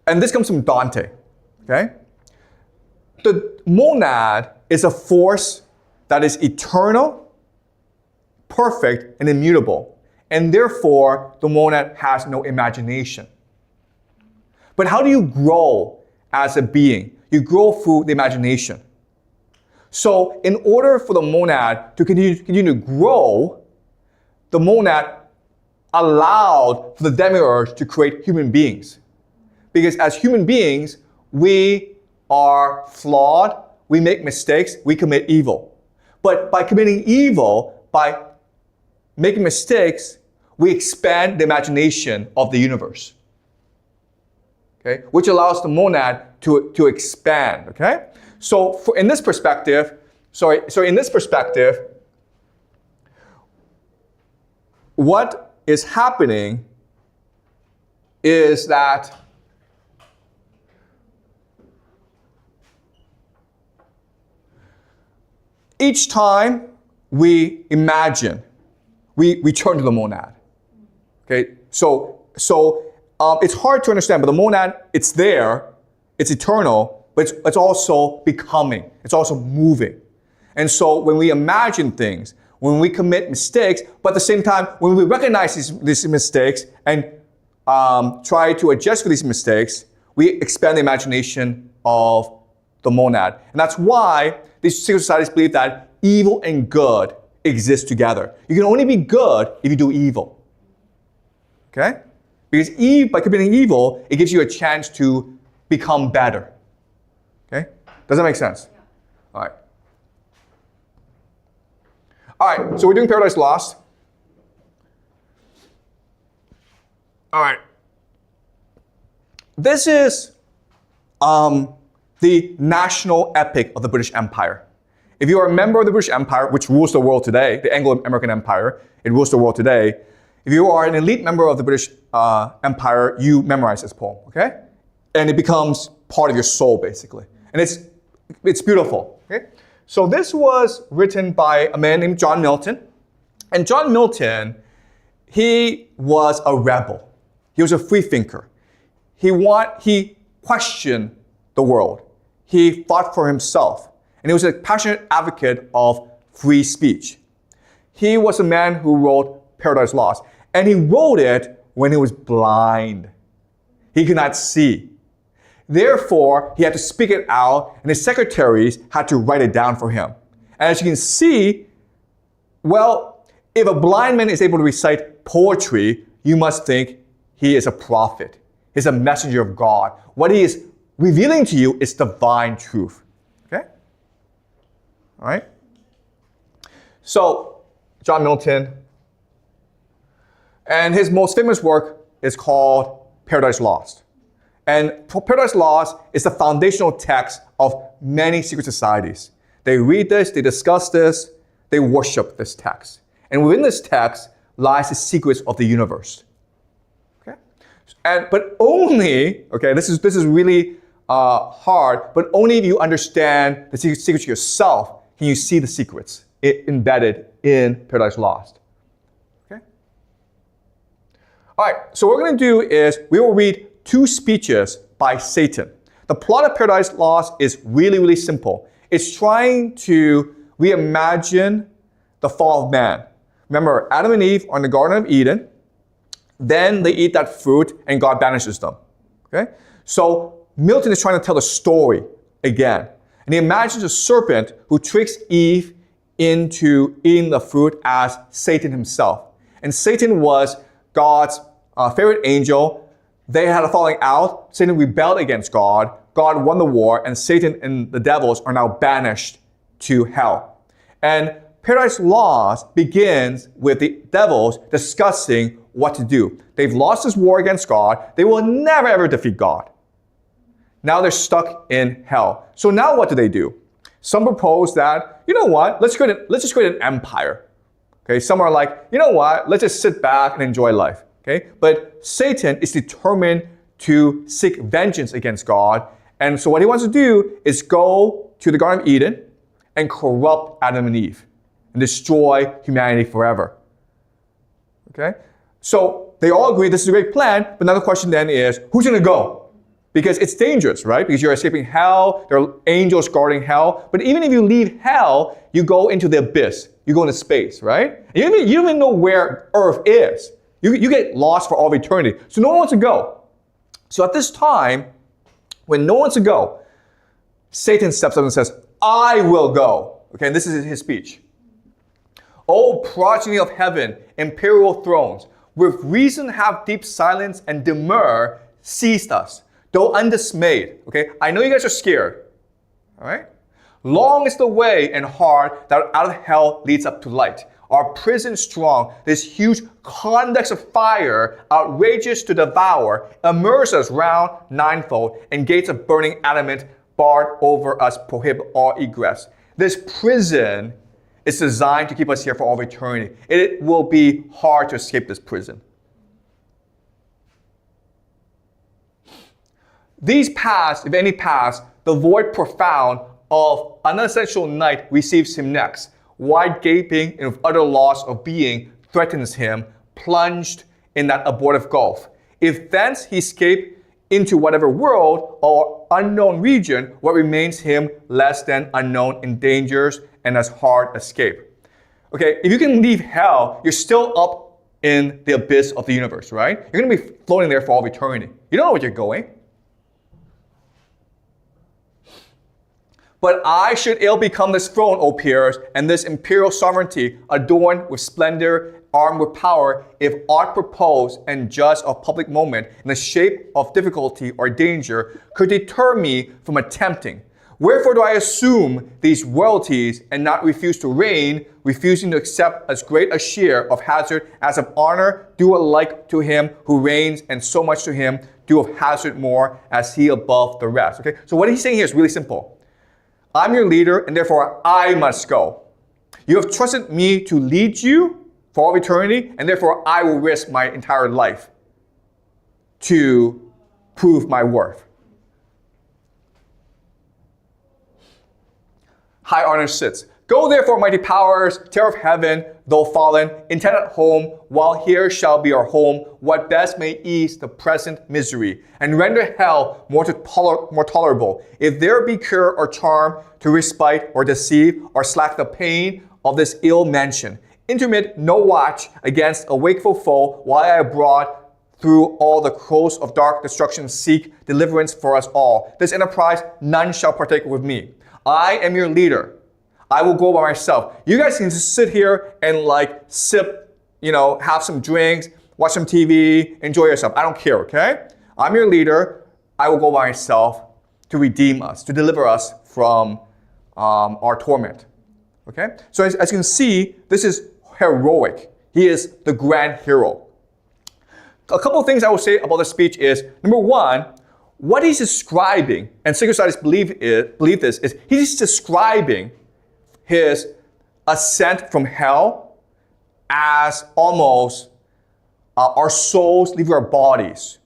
S1: and this comes from Dante, okay? The monad is a force that is eternal, perfect, and immutable, and therefore the monad has no imagination. But how do you grow as a being? You grow through the imagination. So in order for the monad to continue to grow, the monad allowed for the demiurge to create human beings. Because as human beings, we are flawed, we make mistakes, we commit evil. But by committing evil, by making mistakes, we expand the imagination of the universe. Okay? Which allows the monad to expand, okay? So in this perspective, what is happening is that each time we imagine, we return to the monad. Okay, so it's hard to understand, but the monad, it's there, it's eternal, but it's also becoming, it's also moving. And so when we imagine things, when we commit mistakes, but at the same time, when we recognize these mistakes and try to adjust for these mistakes, we expand the imagination of the monad. And that's why these secret societies believe that evil and good exist together. You can only be good if you do evil. Okay? Because by committing evil, it gives you a chance to become better. Okay? Does that make sense? Yeah. All right. All right, so we're doing Paradise Lost. All right. This is the national epic of the British Empire. If you are a member of the British Empire, which rules the world today, the Anglo-American Empire, it rules the world today. If you are an elite member of the British Empire, you memorize this poem, okay? And it becomes part of your soul, basically. And it's beautiful, okay? So this was written by a man named John Milton. And John Milton, he was a rebel. He was a free thinker. He questioned the world. He fought for himself. And he was a passionate advocate of free speech. He was a man who wrote Paradise Lost. And he wrote it when he was blind. He could not see. Therefore, he had to speak it out, and his secretaries had to write it down for him. And as you can see, well, if a blind man is able to recite poetry, you must think he is a prophet. He's a messenger of God. What he is revealing to you is divine truth. Okay? All right? So, John Milton, and his most famous work is called Paradise Lost. And Paradise Lost is the foundational text of many secret societies. They read this, they discuss this, they worship this text. And within this text lies the secrets of the universe. Okay? But only, okay, this is really hard, but only if you understand the secrets yourself can you see the secrets embedded in Paradise Lost. Okay? All right, so what we're going to do is we will read 2 speeches by Satan. The plot of Paradise Lost is really, really simple. It's trying to reimagine the fall of man. Remember, Adam and Eve are in the Garden of Eden. Then they eat that fruit and God banishes them. Okay? So Milton is trying to tell the story again. And he imagines a serpent who tricks Eve into eating the fruit as Satan himself. And Satan was God's favorite angel. They had a falling out. Satan rebelled against God. God won the war, and Satan and the devils are now banished to hell. And Paradise Lost begins with the devils discussing what to do. They've lost this war against God. They will never ever defeat God. Now they're stuck in hell. So now what do? Some propose that, you know what, let's just create an empire. Okay, some are like, you know what, let's just sit back and enjoy life. Okay, but Satan is determined to seek vengeance against God. And so what he wants to do is go to the Garden of Eden and corrupt Adam and Eve and destroy humanity forever. Okay? So they all agree this is a great plan, but now the question then is, who's going to go? Because it's dangerous, right? Because you're escaping hell, there are angels guarding hell. But even if you leave hell, you go into the abyss. You go into space, right? And you don't even know where Earth is. You get lost for all of eternity. So no one wants to go. So at this time, when no one wants to go, Satan steps up and says, I will go. Okay, and this is his speech. O progeny of heaven, imperial thrones, with reason have deep silence and demur seized us, though undismayed. Okay, I know you guys are scared. All right? Long is the way and hard that out of hell leads up to light. Our prison strong, this huge convex of fire, outrageous to devour, immerse us round ninefold, and gates of burning adamant barred over us prohibit all egress. This prison is designed to keep us here for all of eternity. It will be hard to escape this prison. These pass, if any pass, the void profound of unessential night receives him next. Wide gaping and with utter loss of being threatens him, plunged in that abortive gulf. If thence he escape into whatever world or unknown region, what remains him less than unknown endangers and as hard escape. Okay, if you can leave hell, you're still up in the abyss of the universe, right? You're going to be floating there for all of eternity. You don't know where you're going. But I should ill become this throne, O peers, and this imperial sovereignty, adorned with splendor, armed with power, if aught proposed and just of public moment, in the shape of difficulty or danger, could deter me from attempting. Wherefore do I assume these royalties and not refuse to reign, refusing to accept as great a share of hazard as of honor, do alike to him who reigns, and so much to him do of hazard more as he above the rest. Okay, so what he's saying here is really simple. I'm your leader, and therefore I must go. You have trusted me to lead you for all eternity, and therefore I will risk my entire life to prove my worth. High honor sits. Go therefore, mighty powers, terror of heaven, though fallen, intend at home, while here shall be our home, what best may ease the present misery, and render hell more tolerable. If there be cure or charm to respite or deceive or slack the pain of this ill mansion, intermit no watch against a wakeful foe, while I abroad through all the coasts of dark destruction seek deliverance for us all. This enterprise none shall partake with me. I am your leader. I will go by myself. You guys can just sit here and like sip, have some drinks, watch some TV, enjoy yourself. I don't care, okay? I'm your leader. I will go by myself to redeem us, to deliver us from our torment, okay? So as you can see, this is heroic. He is the grand hero. A couple of things I will say about this speech is, number one, what he's describing, and Secret Studies believe this, is he's describing his ascent from hell as almost our souls leaving our bodies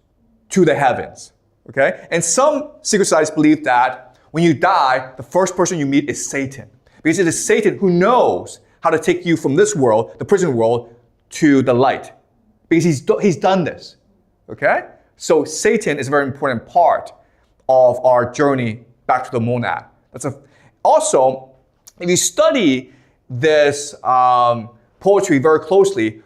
S1: to the heavens. Okay? And some secret societies believe that when you die, the first person you meet is Satan. Because it is Satan who knows how to take you from this world, the prison world, to the light. Because he's done this. Okay? So Satan is a very important part of our journey back to the monad. Also, if you study this poetry very closely,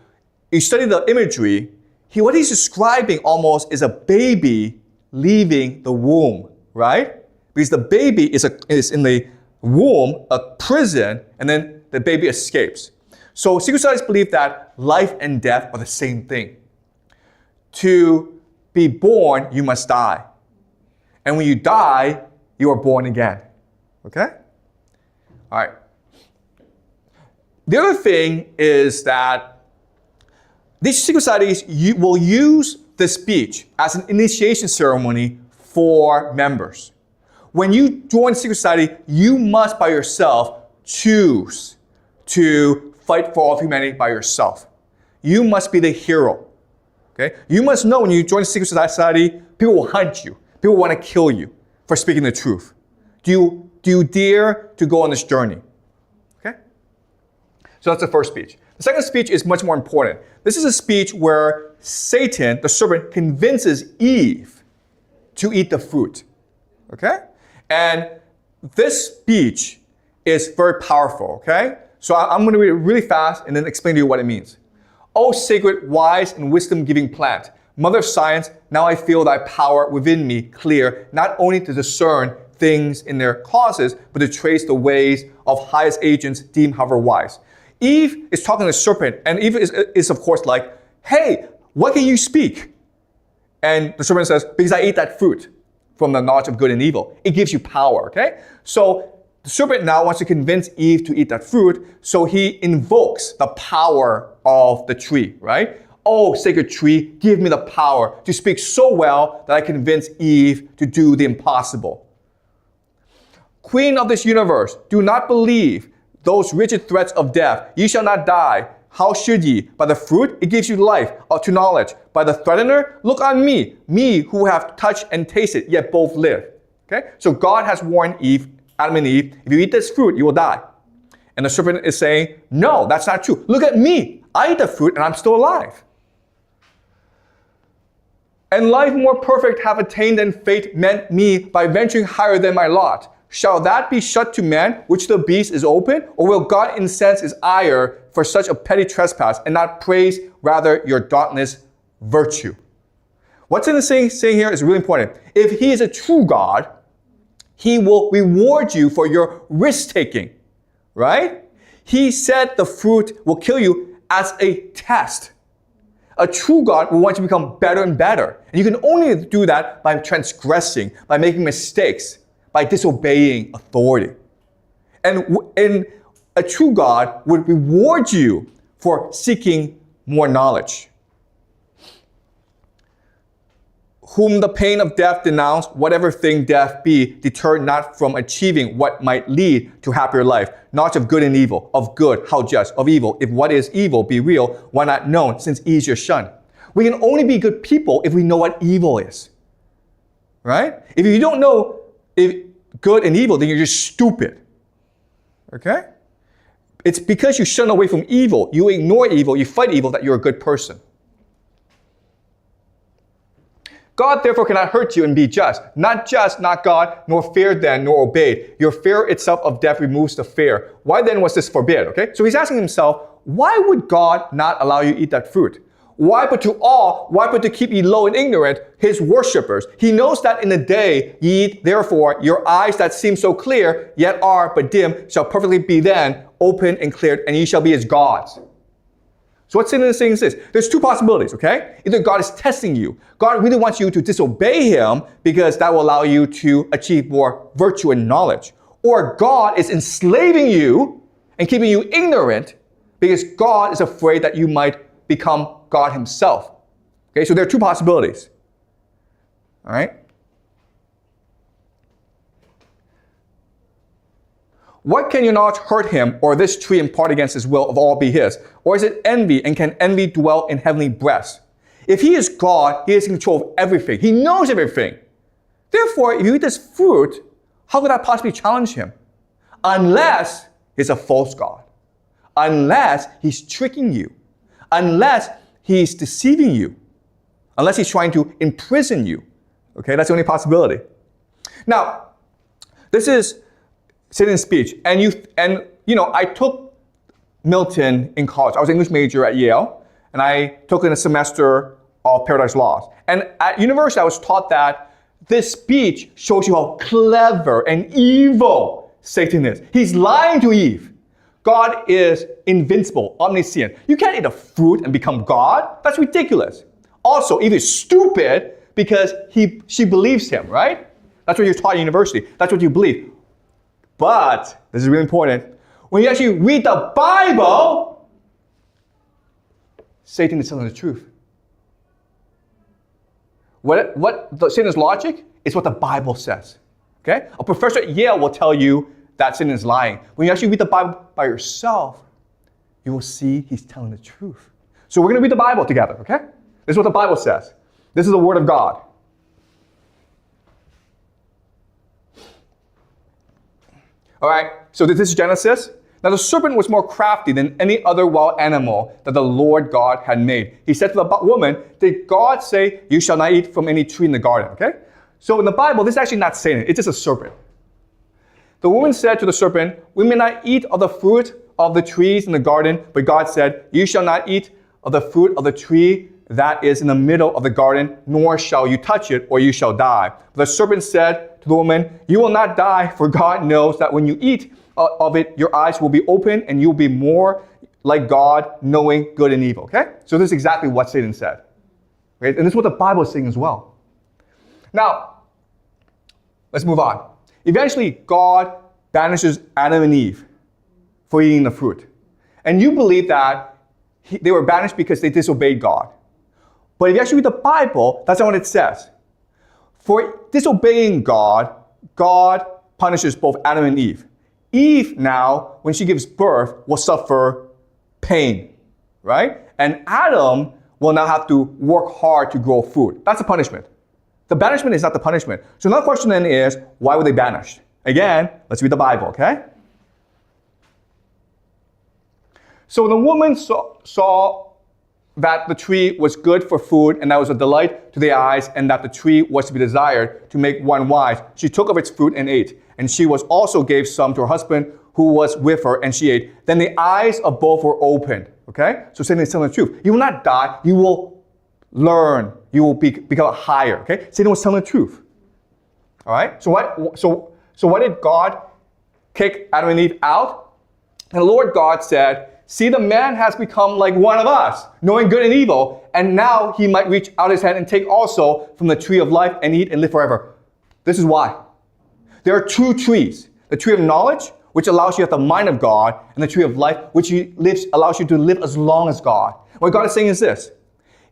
S1: you study the imagery, what he's describing almost is a baby leaving the womb, right? Because the baby is in the womb, a prison, and then the baby escapes. So secret societies believe that life and death are the same thing. To be born, you must die. And when you die, you are born again. Okay? All right. The other thing is that these secret societies will use the speech as an initiation ceremony for members. When you join a secret society, you must by yourself choose to fight for all of humanity by yourself. You must be the hero. Okay? You must know when you join a secret society, people will hunt you. People want to kill you for speaking the truth. Do you dare to go on this journey? Okay? So that's the first speech. The second speech is much more important. This is a speech where Satan, the serpent, convinces Eve to eat the fruit. Okay? And this speech is very powerful. Okay? So I'm going to read it really fast and then explain to you what it means. O sacred, wise, and wisdom-giving plant, mother of science, now I feel thy power within me clear, not only to discern things in their causes, but to trace the ways of highest agents deemed however wise. Eve is talking to the serpent, and Eve is of course like, hey, what can you speak? And the serpent says, because I ate that fruit from the knowledge of good and evil. It gives you power, okay? So the serpent now wants to convince Eve to eat that fruit, so he invokes the power of the tree, right? Oh, sacred tree, give me the power to speak so well that I convince Eve to do the impossible. Queen of this universe, do not believe those rigid threats of death. Ye shall not die. How should ye? By the fruit, it gives you life to knowledge. By the threatener, look on me who have touched and tasted, yet both live. Okay? So God has warned Eve, Adam and Eve, if you eat this fruit, you will die. And the serpent is saying, no, that's not true. Look at me. I eat the fruit and I'm still alive. And life more perfect have attained than fate meant me by venturing higher than my lot. Shall that be shut to man, which the beast is open? Or will God incense his ire for such a petty trespass and not praise rather your dauntless virtue? What's in the saying here is really important. If he is a true God, he will reward you for your risk-taking, right? He said the fruit will kill you as a test. A true God will want you to become better and better. And you can only do that by transgressing, by making mistakes, by disobeying authority. And a true God would reward you for seeking more knowledge. Whom the pain of death denounce, whatever thing death be, deter not from achieving what might lead to happier life. Knowledge of good and evil, of good, how just, of evil. If what is evil be real, why not known, since easier shunned? We can only be good people if we know what evil is. Right? If you don't know if good and evil, then you're just stupid. Okay? It's because you shun away from evil, you ignore evil, you fight evil, that you're a good person. God therefore cannot hurt you and be just. Not just, not God, nor feared then, nor obeyed. Your fear itself of death removes the fear. Why then was this forbid? Okay? So he's asking himself, why would God not allow you to eat that fruit? Why but to awe, why but to keep ye low and ignorant, his worshippers? He knows that in the day ye eat, therefore, your eyes that seem so clear, yet are but dim, shall perfectly be then open and cleared, and ye shall be as gods. So what's in this thing is this. There's two possibilities, okay? Either God is testing you. God really wants you to disobey him because that will allow you to achieve more virtue and knowledge. Or God is enslaving you and keeping you ignorant because God is afraid that you might become God himself. Okay, so there are two possibilities. All right? What can your knowledge hurt him, or this tree impart against his will of all be his? Or is it envy, and can envy dwell in heavenly breasts? If he is God, he is in control of everything. He knows everything. Therefore, if you eat this fruit, how could that possibly challenge him? Unless he's a false God. Unless he's tricking you. Unless he's deceiving you. Unless he's trying to imprison you. Okay, that's the only possibility. Now, this is Satan's speech. And I took Milton in college. I was an English major at Yale. And I took in a semester of Paradise Lost. And at university, I was taught that this speech shows you how clever and evil Satan is. He's lying to Eve. God is invincible, omniscient. You can't eat a fruit and become God. That's ridiculous. Also, Eve is stupid because she believes him, right? That's what you're taught at university. That's what you believe. But, this is really important, when you actually read the Bible, Satan is telling the truth. Satan's logic is what the Bible says. Okay? A professor at Yale will tell you that Satan is lying. When you actually read the Bible by yourself, you will see he's telling the truth. So we're going to read the Bible together, okay? This is what the Bible says. This is the Word of God. All right, so this is Genesis. Now the serpent was more crafty than any other wild animal that the Lord God had made. He said to the woman, did God say, you shall not eat from any tree in the garden? Okay? So in the Bible, this is actually not Satan. It's just a serpent. The woman said to the serpent, we may not eat of the fruit of the trees in the garden, but God said, you shall not eat of the fruit of the tree that is in the middle of the garden, nor shall you touch it, or you shall die. But the serpent said to the woman, you will not die, for God knows that when you eat of it, your eyes will be open and you'll be more like God, knowing good and evil. Okay? So this is exactly what Satan said. Okay? And this is what the Bible is saying as well. Now, let's move on. Eventually, God banishes Adam and Eve for eating the fruit. And you believe that they were banished because they disobeyed God. But if you actually read the Bible, that's not what it says. For disobeying God, God punishes both Adam and Eve. Eve now, when she gives birth, will suffer pain, right? And Adam will now have to work hard to grow food. That's the punishment. The banishment is not the punishment. So another question then is, why were they banished? Again, let's read the Bible, okay? So the woman saw that the tree was good for food, and that was a delight to the eyes, and that the tree was to be desired to make one wise. She took of its fruit and ate. And she was also gave some to her husband who was with her, and she ate. Then the eyes of both were opened. Okay? So Satan is telling the truth. You will not die. You will learn. You will become higher. Okay? Satan was telling the truth. All right? So why did God kick Adam and Eve out? And the Lord God said, see, the man has become like one of us, knowing good and evil, and now he might reach out his hand and take also from the tree of life and eat and live forever. This is why. There are two trees. The tree of knowledge, which allows you to have the mind of God, and the tree of life, which allows you to live as long as God. What God is saying is this.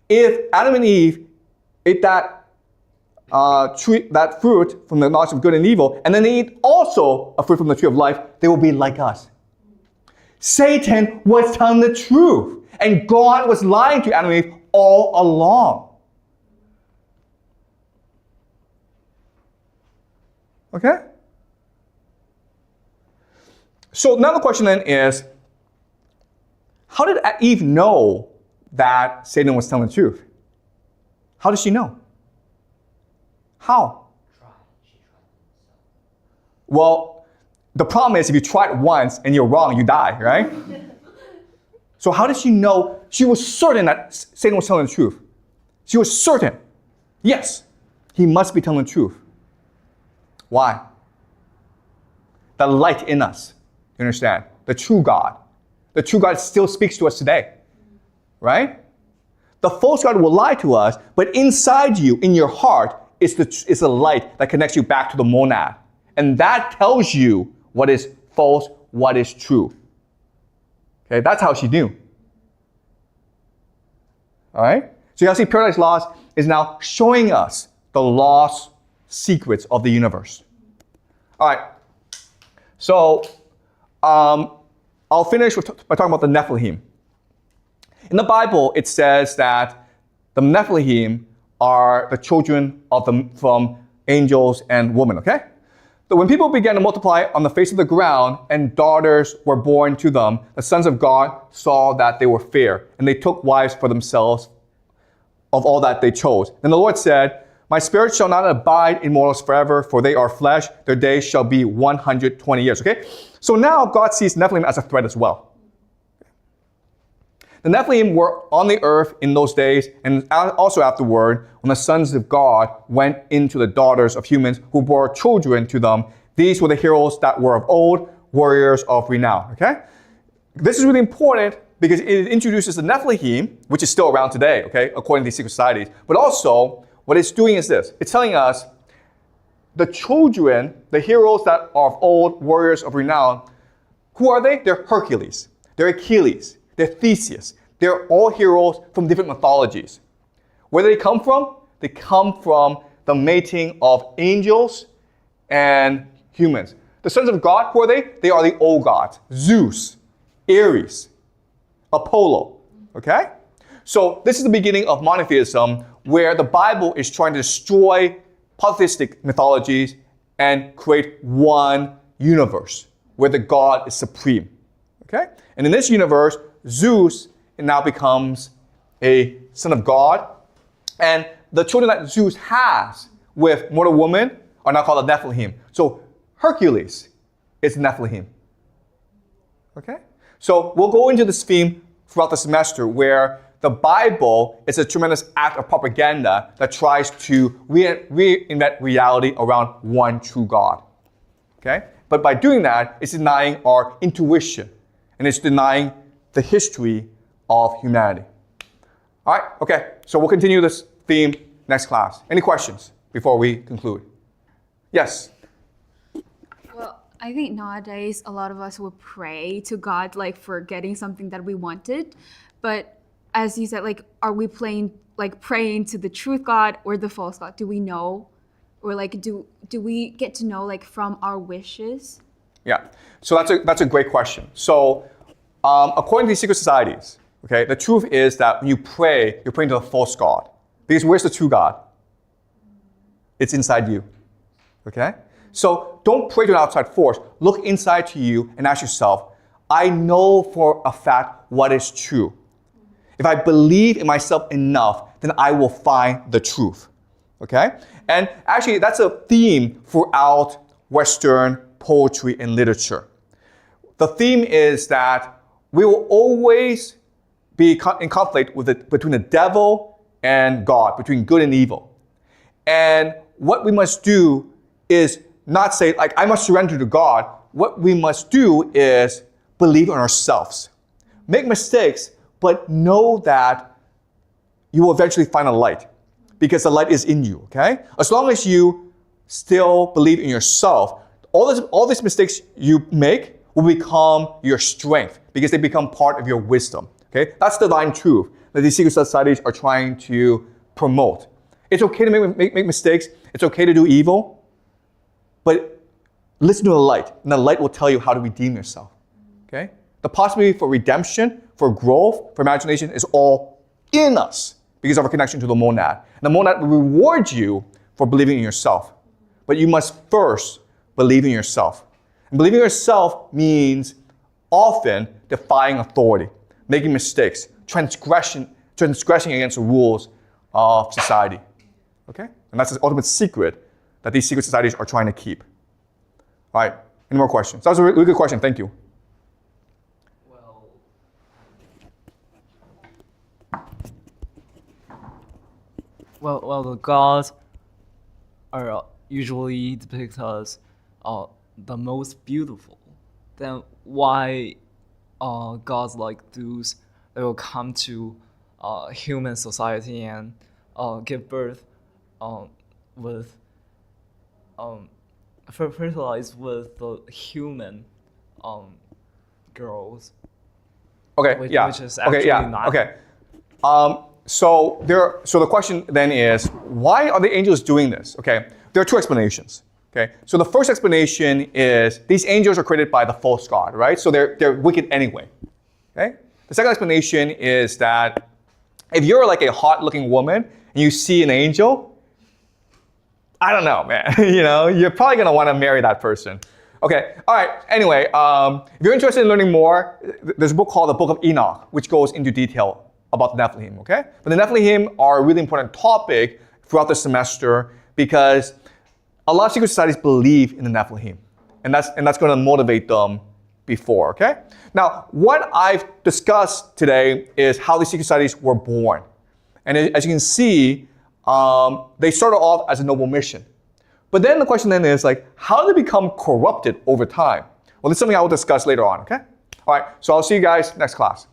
S1: If Adam and Eve ate that fruit from the knowledge of good and evil, and then they eat also a fruit from the tree of life, they will be like us. Satan was telling the truth, and God was lying to Adam and Eve all along. Okay? So now the question then is, how did Eve know that Satan was telling the truth? How did she know? How? Well, the problem is if you try it once and you're wrong, you die, right? So how did she know? She was certain that Satan was telling the truth. She was certain. Yes, he must be telling the truth. Why? The light in us, you understand? The true God. The true God still speaks to us today, right? The false God will lie to us, but inside you, in your heart, is the light that connects you back to the monad. And that tells you what is false, what is true. Okay, that's how she knew. All right? So you see, Paradise Lost is now showing us the lost secrets of the universe. All right. So I'll finish by talking about the Nephilim. In the Bible, it says that The Nephilim are the children from angels and women, okay? So when people began to multiply on the face of the ground and daughters were born to them, the sons of God saw that they were fair, and they took wives for themselves of all that they chose. Then the Lord said, my spirit shall not abide in mortals forever, for they are flesh. Their days shall be 120 years, okay? So now God sees Nephilim as a threat as well. The Nephilim were on the earth in those days, and also afterward, when the sons of God went into the daughters of humans who bore children to them. These were the heroes that were of old, warriors of renown, okay? This is really important because it introduces the Nephilim, which is still around today, okay, according to these secret societies. But also, what it's doing is this. It's telling us the children, the heroes that are of old, warriors of renown, who are they? They're Hercules, they're Achilles, they're Theseus. They're all heroes from different mythologies. Where do they come from? They come from the mating of angels and humans. The sons of God, who are they? They are the old gods. Zeus, Ares, Apollo, okay? So this is the beginning of monotheism, where the Bible is trying to destroy polytheistic mythologies and create one universe where the God is supreme, okay? And in this universe, Zeus now becomes a son of God, and the children that Zeus has with mortal woman are now called the Nephilim. So Hercules is Nephilim, okay? So we'll go into this theme throughout the semester where the Bible is a tremendous act of propaganda that tries to reinvent reality around one true God, okay? But by doing that, it's denying our intuition, and it's denying the history of humanity. All right, okay, so we'll continue this theme next class. Any questions before we conclude? Yes?
S3: Well, I think nowadays a lot of us will pray to God like for getting something that we wanted, but as you said, like, are we praying to the truth God or the false God? Do we know, or like do we get to know like from our wishes?
S1: Yeah, so that's a great question. So according to these secret societies, okay, the truth is that when you pray, you're praying to the false God. Because where's the true God? It's inside you, okay? So don't pray to an outside force. Look inside to you and ask yourself, I know for a fact what is true. If I believe in myself enough, then I will find the truth, okay? And actually, that's a theme throughout Western poetry and literature. The theme is that we will always be in conflict between the devil and God, between good and evil. And what we must do is not say, like, I must surrender to God. What we must do is believe in ourselves. Make mistakes, but know that you will eventually find a light because the light is in you, okay? As long as you still believe in yourself, all these mistakes you make will become your strength because they become part of your wisdom, okay? That's the divine truth that these secret societies are trying to promote. It's okay to make mistakes. It's okay to do evil, but listen to the light, and the light will tell you how to redeem yourself, okay? The possibility for redemption, for growth, for imagination is all in us because of our connection to the monad. And the monad will reward you for believing in yourself. But you must first believe in yourself. And believing in yourself means often defying authority, making mistakes, transgressing against the rules of society. Okay? And that's the ultimate secret that these secret societies are trying to keep. All right, any more questions? That was a really good question, thank you.
S4: Well, the gods are usually depicted as the most beautiful. Then why gods like Zeus will come to human society and give birth with fertilize with the human girls?
S1: Okay,
S4: which is
S1: okay,
S4: actually not.
S1: Okay. So the question then is, why are the angels doing this? Okay, there are two explanations. Okay, so the first explanation is these angels are created by the false god, right? So they're wicked anyway. Okay. The second explanation is that if you're like a hot looking woman and you see an angel, I don't know, man. You're probably gonna want to marry that person. Okay, all right, anyway, if you're interested in learning more, there's a book called the Book of Enoch, which goes into detail about the Nephilim, okay? But the Nephilim are a really important topic throughout the semester because a lot of secret societies believe in the Nephilim, and that's going to motivate them before, okay? Now, what I've discussed today is how these secret societies were born. And as you can see, they started off as a noble mission. But then the question then is like, how did they become corrupted over time? Well, this is something I will discuss later on, okay? All right, so I'll see you guys next class.